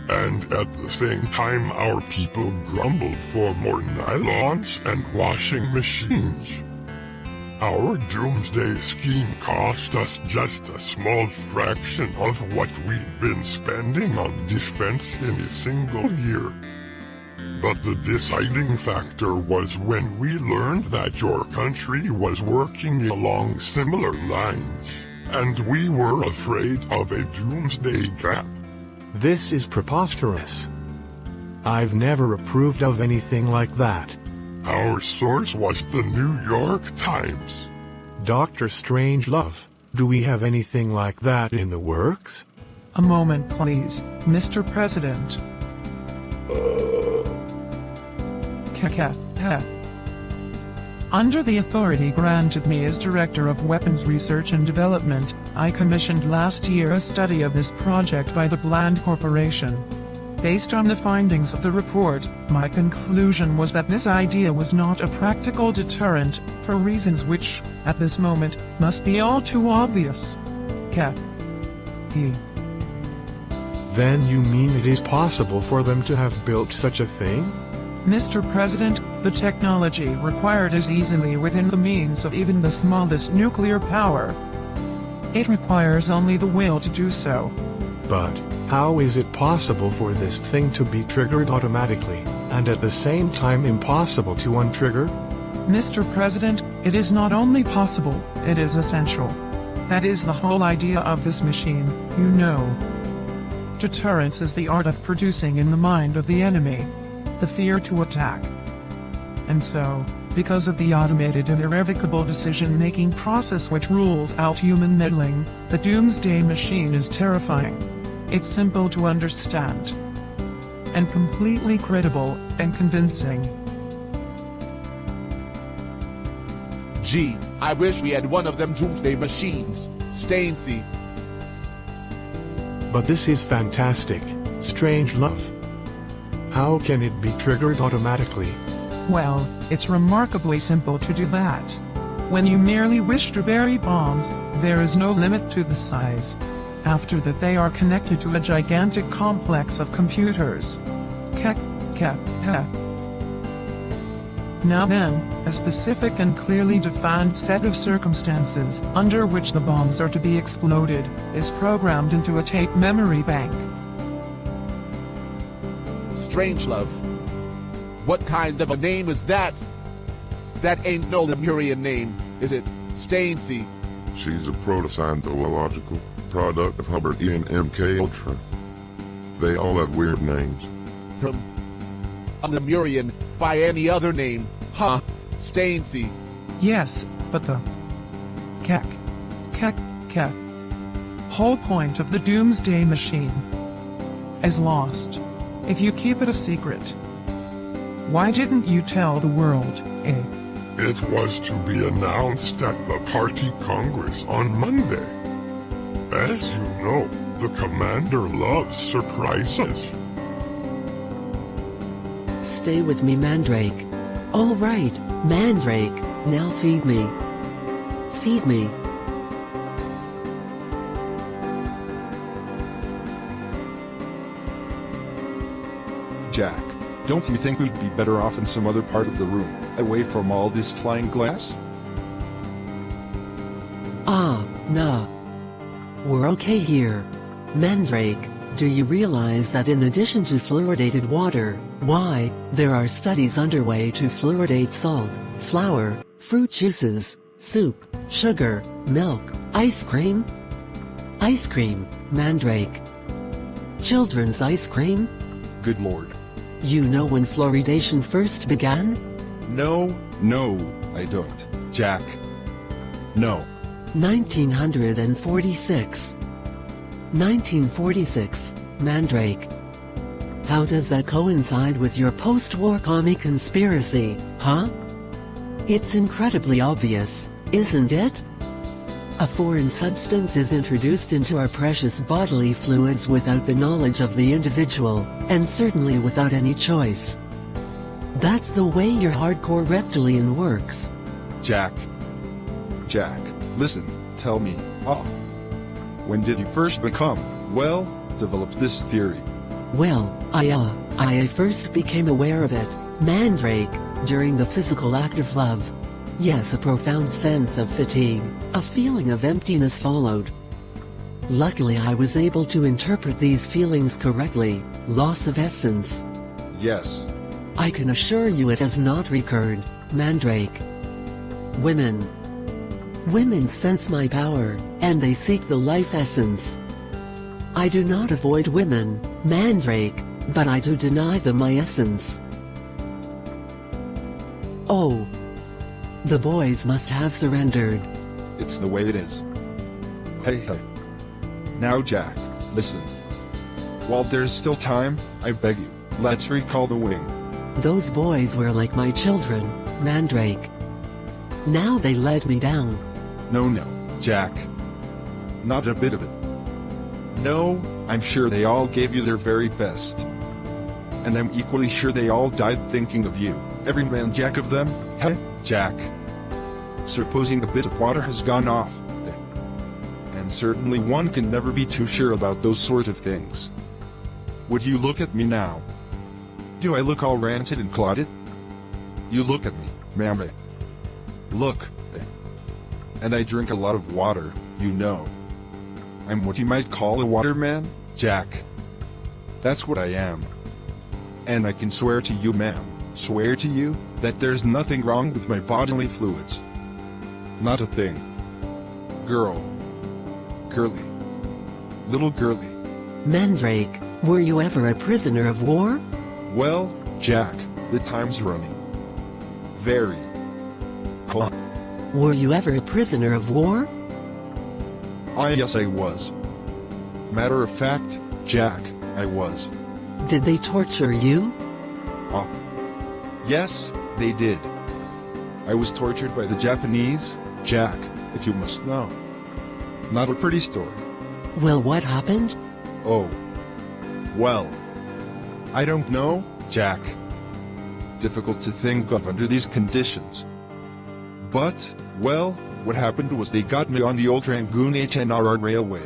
And at the same time our people grumbled for more nylons and washing machines. Our doomsday scheme cost us just a small fraction of what we'd been spending on defense in a single year. But the deciding factor was when we learned that your country was working along similar lines, and we were afraid of a doomsday gap. This is preposterous. I've never approved of anything like that. Our source was the New York Times. Dr. Strangelove, do we have anything like that in the works? A moment, please, Mr. President. Under the authority granted me as Director of Weapons Research and Development, I commissioned last year a study of this project by the Bland Corporation. Based on the findings of the report, my conclusion was that this idea was not a practical deterrent, for reasons which, at this moment, must be all too obvious. Cat. He. Then you mean it is possible for them to have built such a thing? Mr. President, the technology required is easily within the means of even the smallest nuclear power. It requires only the will to do so. But how is it possible for this thing to be triggered automatically, and at the same time impossible to untrigger? Mr. President, it is not only possible, it is essential. That is the whole idea of this machine, you know. Deterrence is the art of producing in the mind of the enemy the fear to attack. And so, because of the automated and irrevocable decision-making process which rules out human meddling, the doomsday machine is terrifying. It's simple to understand, and completely credible and convincing. Gee, I wish we had one of them doomsday machines. Stainsy. But this is fantastic, Strangelove. How can it be triggered automatically? Well, it's remarkably simple to do that. When you merely wish to bury bombs, there is no limit to the size. After that they are connected to a gigantic complex of computers. Now then, a specific and clearly defined set of circumstances under which the bombs are to be exploded is programmed into a tape memory bank. Strangelove. What kind of a name is that? That ain't no Lemurian name, is it, Stainsy? She's a proto-scientological product of Hubbard E and MK Ultra. They all have weird names. A Lemurian by any other name, huh, Stainsy? Yes, but the whole point of the doomsday machine is lost. If you keep it a secret, why didn't you tell the world, eh? It was to be announced at the Party Congress on Monday. As you know, the commander loves surprises. Stay with me, Mandrake. All right, Mandrake, now feed me. Feed me. Jack, don't you think we'd be better off in some other part of the room, away from all this flying glass? Nah. We're okay here. Mandrake, do you realize that in addition to fluoridated water, there are studies underway to fluoridate salt, flour, fruit juices, soup, sugar, milk, ice cream? Ice cream, Mandrake. Children's ice cream? Good lord. You know when fluoridation first began? No, I don't, Jack. No. 1946. 1946, Mandrake. How does that coincide with your post-war commie conspiracy, huh? It's incredibly obvious, isn't it? A foreign substance is introduced into our precious bodily fluids without the knowledge of the individual, and certainly without any choice. That's the way your hardcore reptilian works. Jack, listen, tell me, when did you first develop this theory? Well, I first became aware of it, Mandrake, during the physical act of love. Yes, a profound sense of fatigue, a feeling of emptiness followed. Luckily I was able to interpret these feelings correctly, loss of essence. Yes. I can assure you it has not recurred, Mandrake. Women sense my power, and they seek the life essence. I do not avoid women, Mandrake, but I do deny them my essence. Oh. The boys must have surrendered. It's the way it is. Hey. Now Jack, listen. While there's still time, I beg you, let's recall the wing. Those boys were like my children, Mandrake. Now they let me down. No, Jack. Not a bit of it. No, I'm sure they all gave you their very best. And I'm equally sure they all died thinking of you, every man jack of them, Jack. Supposing the bit of water has gone off, and and certainly one can never be too sure about those sort of things. Would you look at me now? Do I look all rancid and clotted? You look at me, mamma. Look. And I drink a lot of water, you know. I'm what you might call a waterman, Jack. That's what I am. And I can swear to you, ma'am, swear to you, that there's nothing wrong with my bodily fluids. Not a thing. Girl. Girly. Little girly. Mandrake, were you ever a prisoner of war? Well, Jack, the time's running. Very. Were you ever a prisoner of war? Yes, I was. Matter of fact, Jack, I was. Did they torture you? Yes, they did. I was tortured by the Japanese, Jack, if you must know. Not a pretty story. Well, what happened? Oh. Well. I don't know, Jack. Difficult to think of under these conditions. But, well, what happened was they got me on the old Rangoon HNRR railway.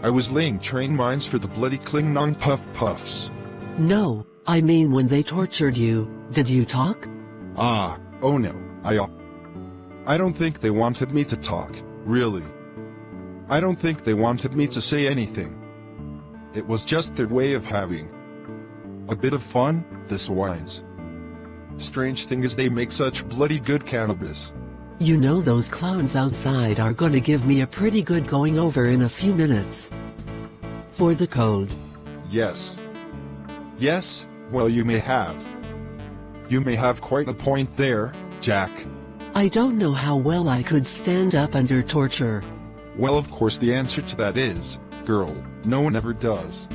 I was laying train mines for the bloody Klingon puffs. No, I mean when they tortured you, did you talk? Oh no, I don't think they wanted me to talk, really. I don't think they wanted me to say anything. It was just their way of having a bit of fun, the swines. Strange thing is they make such bloody good cannabis. You know those clowns outside are gonna give me a pretty good going over in a few minutes. For the code. Yes. Yes, well you may have. You may have quite a point there, Jack. I don't know how well I could stand up under torture. Well, of course the answer to that is, girl, no one ever does.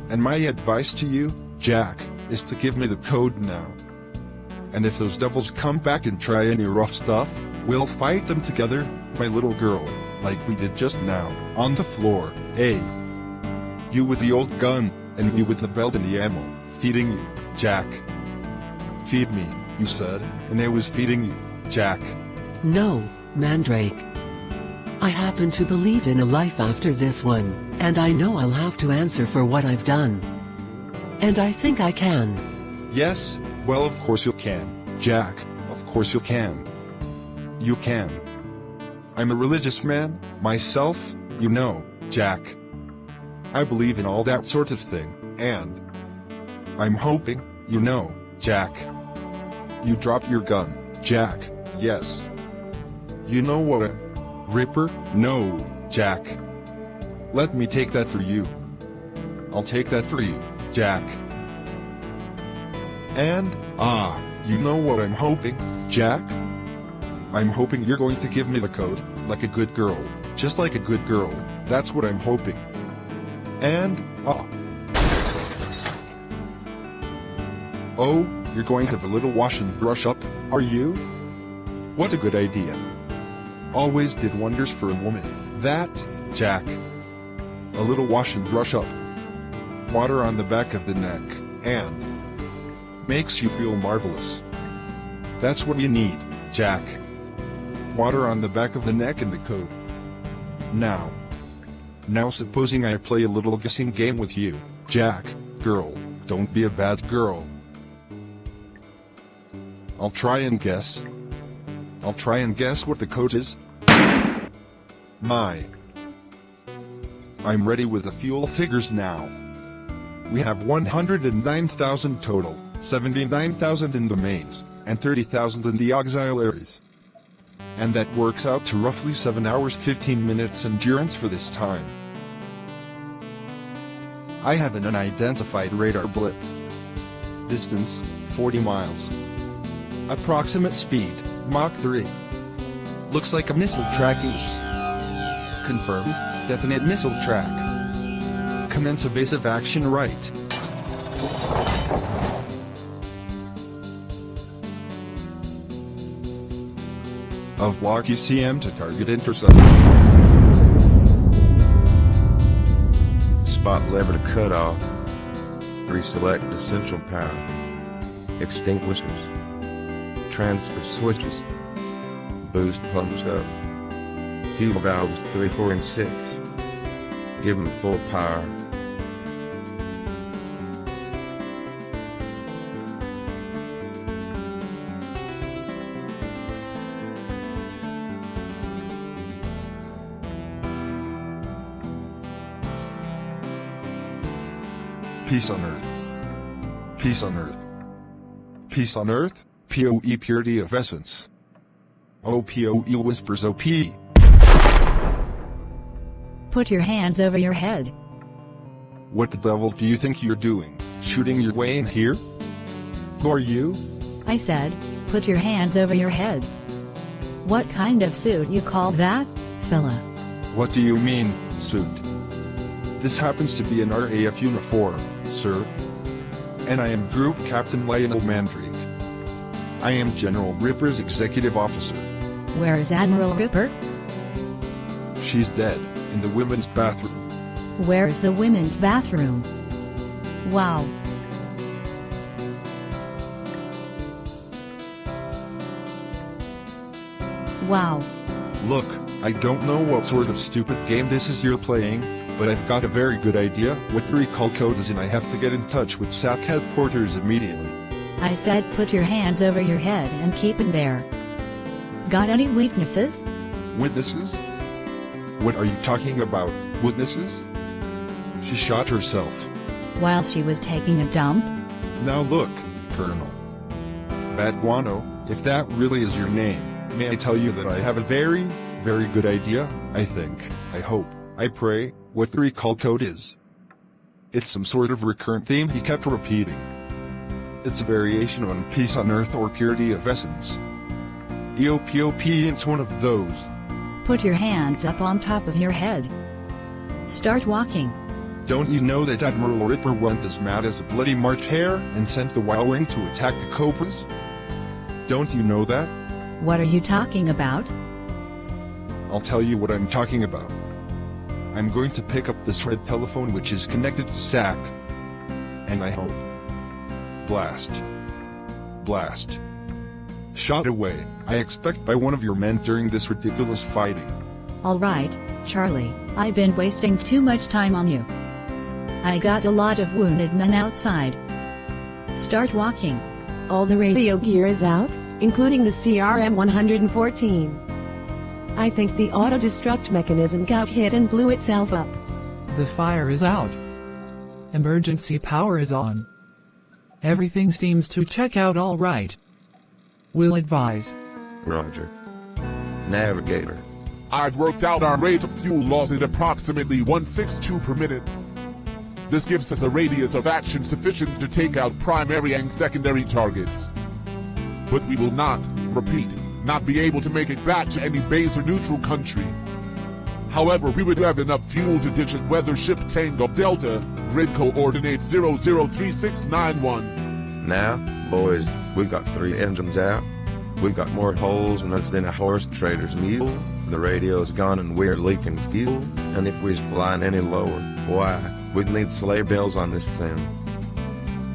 And my advice to you, Jack, is to give me the code now. And if those devils come back and try any rough stuff, we'll fight them together, my little girl, like we did just now, on the floor, eh? You with the old gun, and me with the belt and the ammo, feeding you, Jack. Feed me, you said, and I was feeding you, Jack. No, Mandrake. I happen to believe in a life after this one, and I know I'll have to answer for what I've done. And I think I can. Yes, well of course you can, Jack, of course you can. You can. I'm a religious man, myself, you know, Jack. I believe in all that sort of thing, and I'm hoping, you know, Jack. You drop your gun, Jack, yes. You know what a Ripper? No, Jack. Let me take that for you. I'll take that for you, Jack. And, you know what I'm hoping, Jack? I'm hoping you're going to give me the code, like a good girl, just like a good girl, that's what I'm hoping. And, oh, you're going to have a little wash and brush up, are you? What a good idea. Always did wonders for a woman, that, Jack. A little wash and brush up. Water on the back of the neck, and makes you feel marvelous. That's what you need, Jack. Water on the back of the neck and the code. Now supposing I play a little guessing game with you, Jack, girl, don't be a bad girl. I'll try and guess what the code is. I'm ready with the fuel figures now. We have 109,000 total, 79,000 in the mains, and 30,000 in the auxiliaries. And that works out to roughly 7 hours 15 minutes endurance for this time. I have an unidentified radar blip. Distance, 40 miles. Approximate speed, Mach 3. Looks like a missile track is. Confirmed, definite missile track. Commence evasive action right. Of lock UCM to target intercept. Spot lever to cut off. Reselect essential power. Extinguishers. Transfer switches. Boost pumps up. fuel valves 3, 4, and 6. Give them full power. Peace on Earth. Peace on Earth. Peace on Earth, PoE purity of essence. OPOE whispers OP. Put your hands over your head. What the devil do you think you're doing? Shooting your way in here? Who are you? I said, put your hands over your head. What kind of suit you call that, fella? What do you mean, suit? This happens to be an RAF uniform, sir. And I am Group Captain Lionel Mandrake. I am General Ripper's executive officer. Where is Admiral Ripper? She's dead, in the women's bathroom. Where is the women's bathroom? Wow. Wow. Look, I don't know what sort of stupid game this is you're playing, but I've got a very good idea what the recall code is and I have to get in touch with SAC headquarters immediately. I said put your hands over your head and keep them there. Got any weaknesses? Witnesses? What are you talking about, witnesses? She shot herself. While she was taking a dump? Now look, Colonel. Bad Guano, if that really is your name, may I tell you that I have a very, very good idea, I think, I hope, I pray, what the recall code is. It's some sort of recurrent theme he kept repeating. It's a variation on peace on earth or purity of essence. EOPOP, it's one of those. Put your hands up on top of your head. Start walking. Don't you know that Admiral Ripper went as mad as a bloody March hare and sent the Y-Wing to attack the Cobras? Don't you know that? What are you talking about? I'll tell you what I'm talking about. I'm going to pick up this red telephone which is connected to SAC. And I hope. Blast. Blast. Shot away, I expect by one of your men during this ridiculous fighting. Alright, Charlie, I've been wasting too much time on you. I got a lot of wounded men outside. Start walking. All the radio gear is out, including the CRM-114. I think the auto-destruct mechanism got hit and blew itself up. The fire is out. Emergency power is on. Everything seems to check out all right. Will advise. Roger. Navigator. I've worked out our rate of fuel loss at approximately 162 per minute. This gives us a radius of action sufficient to take out primary and secondary targets. But we will not, repeat, not be able to make it back to any base or neutral country. However, we would have enough fuel to ditch a weather ship Tango Delta, grid coordinate 003691. Now, boys, we've got 3 engines out. We've got more holes in us than a horse trader's mule. The radio's gone and we're leaking fuel. And if we's flying any lower, why, we'd need sleigh bells on this thing.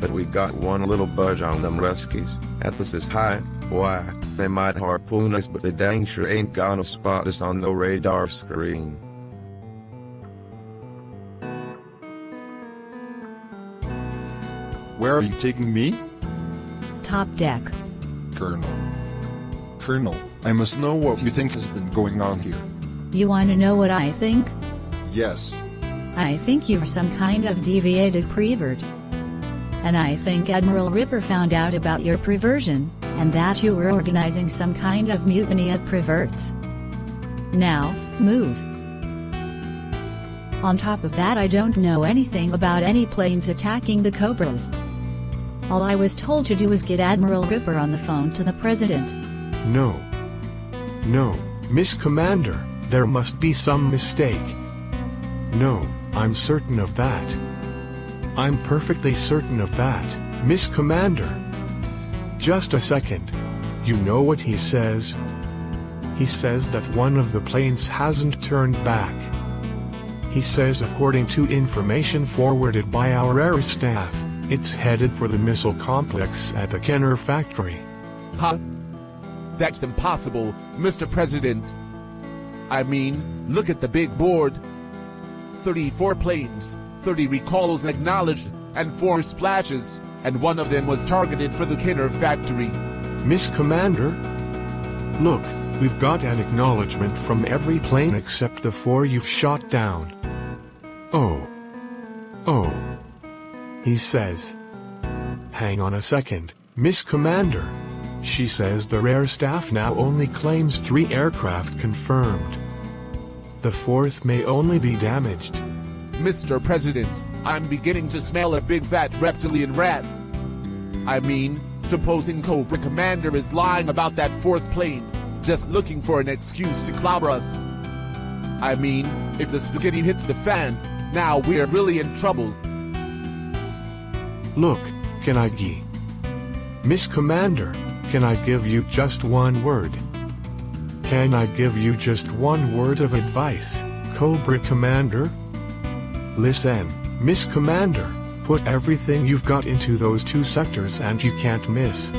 But we got one little budge on them Ruskies. At this is high, why, they might harpoon us but they dang sure ain't gonna spot us on no radar screen. Where are you taking me? Top deck. Colonel. Colonel, I must know what you think has been going on here. You want to know what I think? Yes. I think you're some kind of deviated pervert. And I think Admiral Ripper found out about your perversion, and that you were organizing some kind of mutiny of perverts. Now, move. On top of that, I don't know anything about any planes attacking the Cobras. All I was told to do was get Admiral Ripper on the phone to the President. No. No, Miss Commander, there must be some mistake. No, I'm certain of that. I'm perfectly certain of that, Miss Commander. Just a second. You know what he says? He says that one of the planes hasn't turned back. He says according to information forwarded by our air staff, it's headed for the missile complex at the Kenner factory. Huh? That's impossible, Mr. President. I mean, look at the big board. 34 planes, 30 recalls acknowledged, and 4 splashes, and one of them was targeted for the Kinner factory. Miss Commander? Look, we've got an acknowledgement from every plane except the 4 you've shot down. Oh. He says. Hang on a second, Miss Commander. She says the Air Staff now only claims 3 aircraft confirmed. The 4th may only be damaged. Mr. President, I'm beginning to smell a big fat reptilian rat. I mean, supposing Cobra Commander is lying about that 4th plane, just looking for an excuse to clobber us. I mean, if the spaghetti hits the fan, now we're really in trouble. Look, can I Miss Commander, can I give you just one word? Can I give you just one word of advice, Cobra Commander? Listen, Miss Commander, put everything you've got into those 2 sectors and you can't miss.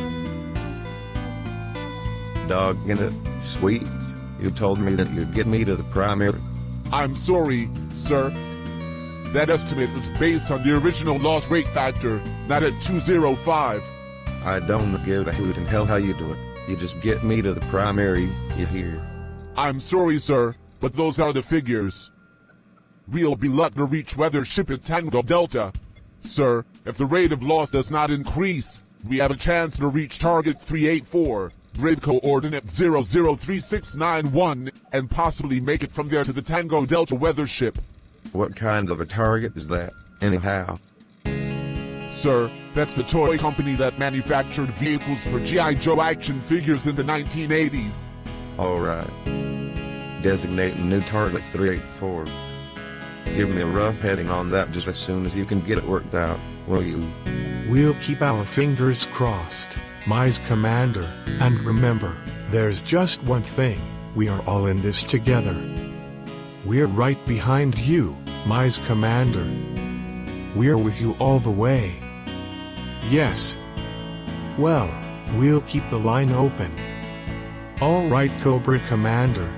Doggone it, Sweets. You told me that you'd get me to the primary. I'm sorry, sir. That estimate was based on the original loss rate factor, not at 205. I don't give a hoot in hell how you do it. You just get me to the primary, you hear? I'm sorry, sir, but those are the figures. We'll be lucky to reach weather ship at Tango Delta. Sir, if the rate of loss does not increase, we have a chance to reach target 384, grid coordinate 003691, and possibly make it from there to the Tango Delta weather ship. What kind of a target is that, anyhow? Sir, that's the toy company that manufactured vehicles for G.I. Joe action figures in the 1980s. Alright. Designating new target 384. Give me a rough heading on that just as soon as you can get it worked out, will you? We'll keep our fingers crossed, Miss Commander, and remember, there's just one thing, we are all in this together. We're right behind you, Miss Commander. We're with you all the way. Yes. Well, we'll keep the line open. All right, Cobra Commander.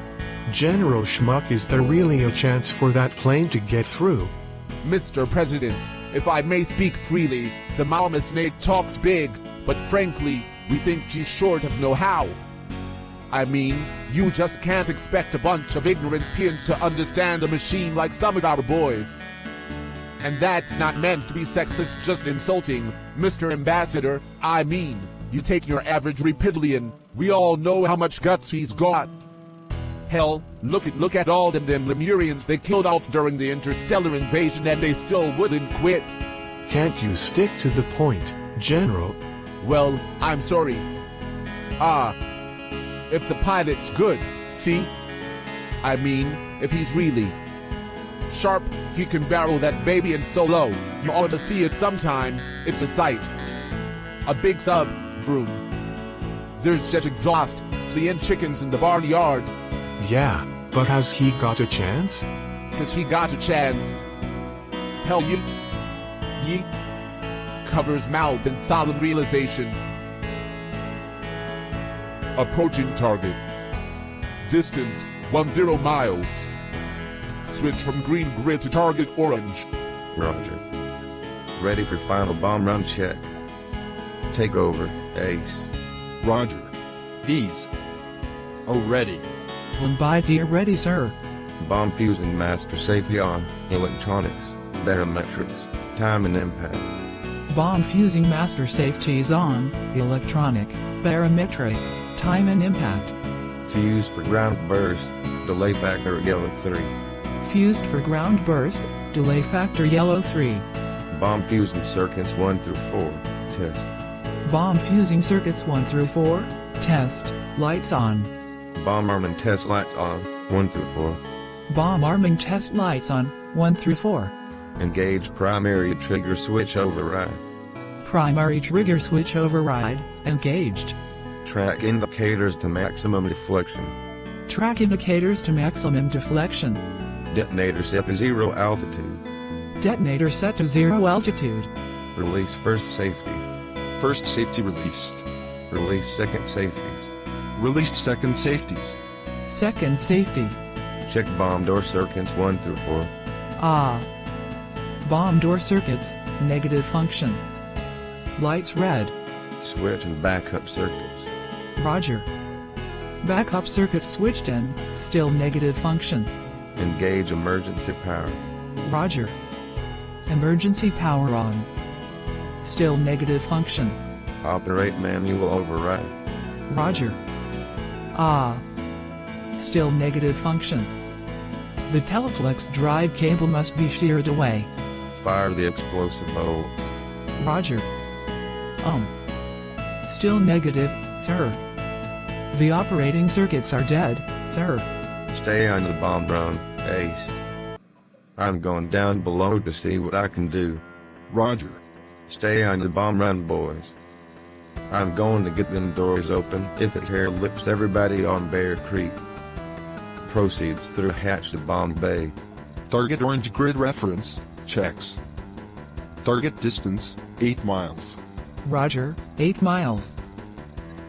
General Schmuck, is there really a chance for that plane to get through? Mr. President, if I may speak freely, the Mama Snake talks big, but frankly, we think she's short of know-how. I mean, you just can't expect a bunch of ignorant peons to understand a machine like some of our boys. And that's not meant to be sexist, just insulting, Mr. Ambassador. I mean, you take your average Reptilian, we all know how much guts he's got. Hell, look at all them Lemurians they killed off during the interstellar invasion and they still wouldn't quit. Can't you stick to the point, General? Well, I'm sorry. If the pilot's good, see? I mean, if he's really sharp, he can barrel that baby in solo. You ought to see it sometime, it's a sight. A big sub, vroom. There's jet exhaust, fleeing chickens in the barnyard. Yeah, but has he got a chance? 'Cause he got a chance. Hell you. Covers mouth in solemn realization. Approaching target. Distance, 10 miles. Switch from green grid to target orange. Roger. Ready for final bomb run check. Take over, Ace. Roger. Ease. Oh, ready. Buldike dear, ready, sir. Bomb fusing master safety on. Electronics. Barometrics. Time and impact. Bomb fusing master safety is on. Electronic, barometric, time and impact. Fused for ground burst. Delay factor yellow 3. Fused for ground burst, delay factor yellow 3. Bomb fusing circuits 1 through 4. Test. Bomb fusing circuits 1 through 4. Test. Lights on. Bomb arming test lights on. 1 through 4. Bomb arming test lights on. 1 through 4. Engage primary trigger switch override. Primary trigger switch override. Engaged. Track indicators to maximum deflection. Track indicators to maximum deflection. Detonator set to 0 altitude. Detonator set to 0 altitude. Release first safety. First safety released. Release second safety. Released second safeties. Second safety. Check bomb door circuits 1 through 4. Bomb door circuits, negative function. Lights red. Switch and backup circuits. Roger. Backup circuit switched in, still negative function. Engage emergency power. Roger. Emergency power on. Still negative function. Operate manual override. Roger. Still negative function. The Teleflex drive cable must be sheared away. Fire the explosive bolts. Roger. Still negative, sir. The operating circuits are dead, sir. Stay on the bomb run, Ace. I'm going down below to see what I can do. Roger. Stay on the bomb run, boys. I'm going to get them doors open if it here lips everybody on Bear Creek. Proceeds through hatch to Bomb Bay. Target orange grid reference, checks. Target distance, 8 miles. Roger, 8 miles.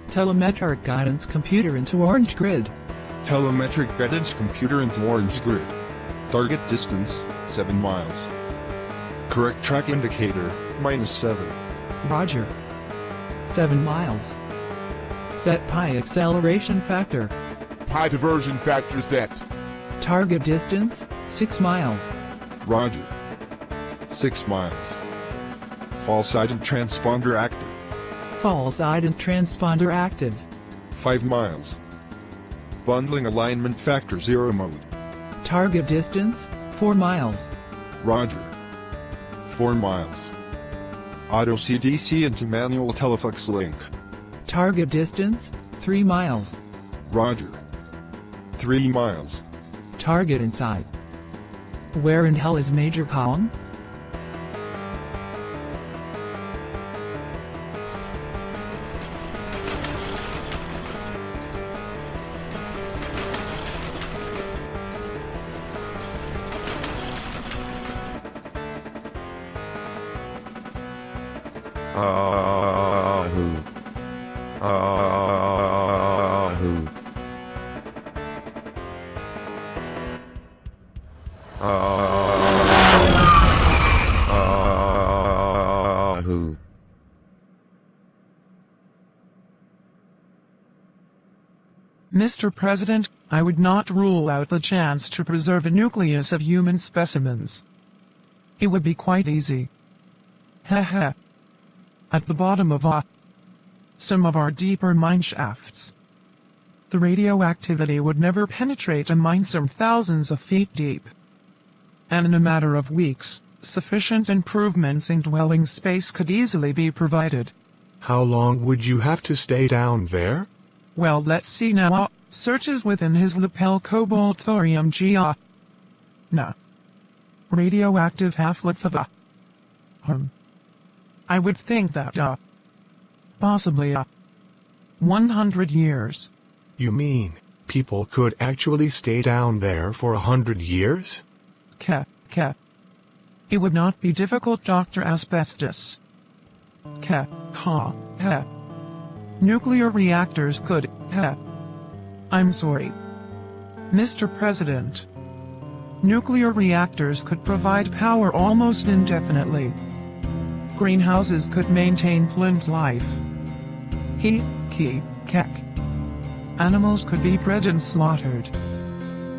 Telemetric guidance computer into orange grid. Telemetric guidance computer into orange grid. Target distance, 7 miles. Correct track indicator, -7. Roger. 7 miles. Set pi acceleration factor. Pi diversion factor set. Target distance, 6 miles. Roger. 6 miles. False ident transponder active. False ident transponder active. 5 miles. Bundling alignment factor 0 mode. Target distance, 4 miles. Roger. 4 miles. Auto CDC into manual Teleflex link. Target distance, 3 miles. Roger. 3 miles. Target inside. Where in hell is Major Kong? Mr. President, I would not rule out the chance to preserve a nucleus of human specimens. It would be quite easy. Haha. At the bottom of some of our deeper mine shafts. The radioactivity would never penetrate a mine some thousands of feet deep. And in a matter of weeks, sufficient improvements in dwelling space could easily be provided. How long would you have to stay down there? Well, let's see now. Searches within his lapel cobalt thorium G. Radioactive half-life of I would think that possibly 100 years. You mean, people could actually stay down there for 100 years? It would not be difficult, Dr. Asbestos. Nuclear reactors could, I'm sorry. Mr. President. Nuclear reactors could provide power almost indefinitely. Greenhouses could maintain plant life. Animals could be bred and slaughtered.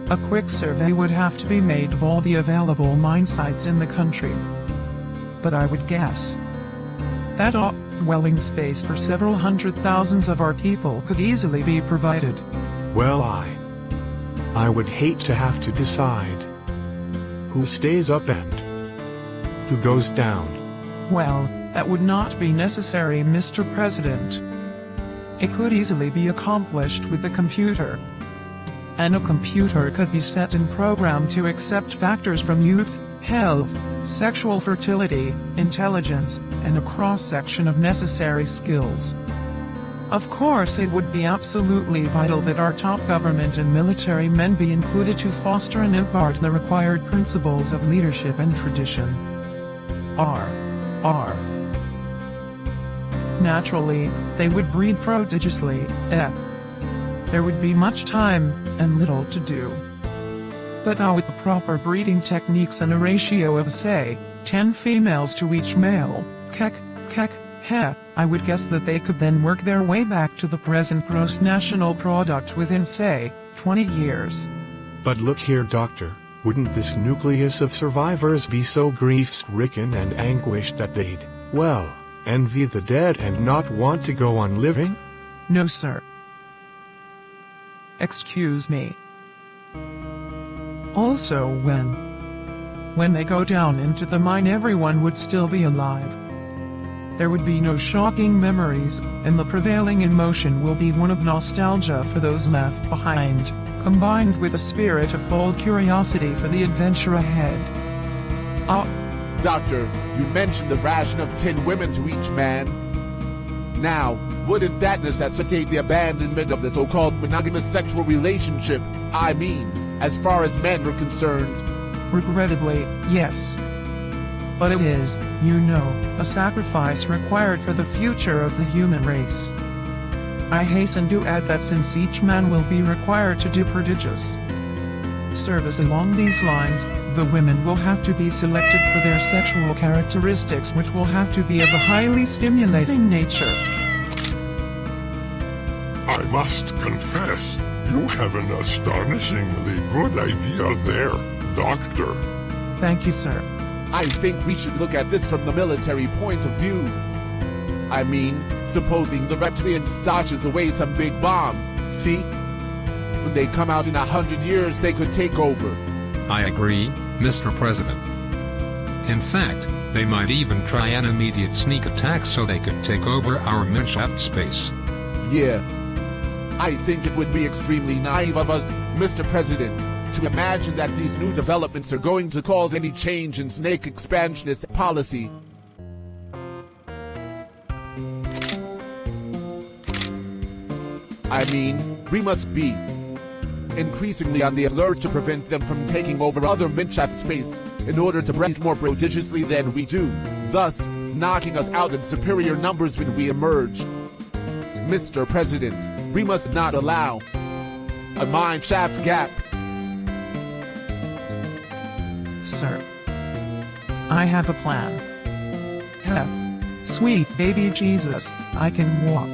A quick survey would have to be made of all the available mine sites in the country. But I would guess that dwelling space for several hundred thousands of our people could easily be provided. Well, I would hate to have to decide who stays up and who goes down. Well, that would not be necessary, Mr. President. It could easily be accomplished with a computer. And a computer could be set and programmed to accept factors from youth, health, sexual fertility, intelligence, and a cross-section of necessary skills. Of course, it would be absolutely vital that our top government and military men be included to foster and impart the required principles of leadership and tradition. Naturally, they would breed prodigiously. There would be much time and little to do. But now with the proper breeding techniques and a ratio of say, 10 females to each male, I would guess that they could then work their way back to the present gross national product within say, 20 years. But look here, Doctor, wouldn't this nucleus of survivors be so grief-stricken and anguished that they'd, well, envy the dead and not want to go on living? No, sir. Excuse me. Also, when they go down into the mine, everyone would still be alive. There would be no shocking memories, and the prevailing emotion will be one of nostalgia for those left behind, combined with a spirit of bold curiosity for the adventure ahead. Doctor, you mentioned the ration of 10 women to each man. Now, wouldn't that necessitate the abandonment of the so-called monogamous sexual relationship? I mean, as far as men are concerned. Regrettably, yes. But it is, you know, a sacrifice required for the future of the human race. I hasten to add that since each man will be required to do prodigious service along these lines, the women will have to be selected for their sexual characteristics, which will have to be of a highly stimulating nature. I must confess, you have an astonishingly good idea there, Doctor. Thank you, sir. I think we should look at this from the military point of view. I mean, supposing the reptilian stashes away some big bomb, see? When they come out in 100 years, they could take over. I agree, Mr. President. In fact, they might even try an immediate sneak attack so they could take over our minshaft space. Yeah. I think it would be extremely naive of us, Mr. President, to imagine that these new developments are going to cause any change in snake expansionist policy. I mean, we must be increasingly on the alert to prevent them from taking over other minshaft space in order to breed more prodigiously than we do, thus knocking us out in superior numbers when we emerge. Mr. President, we must not allow a mineshaft gap. Sir, I have a plan. Sweet baby Jesus, I can walk.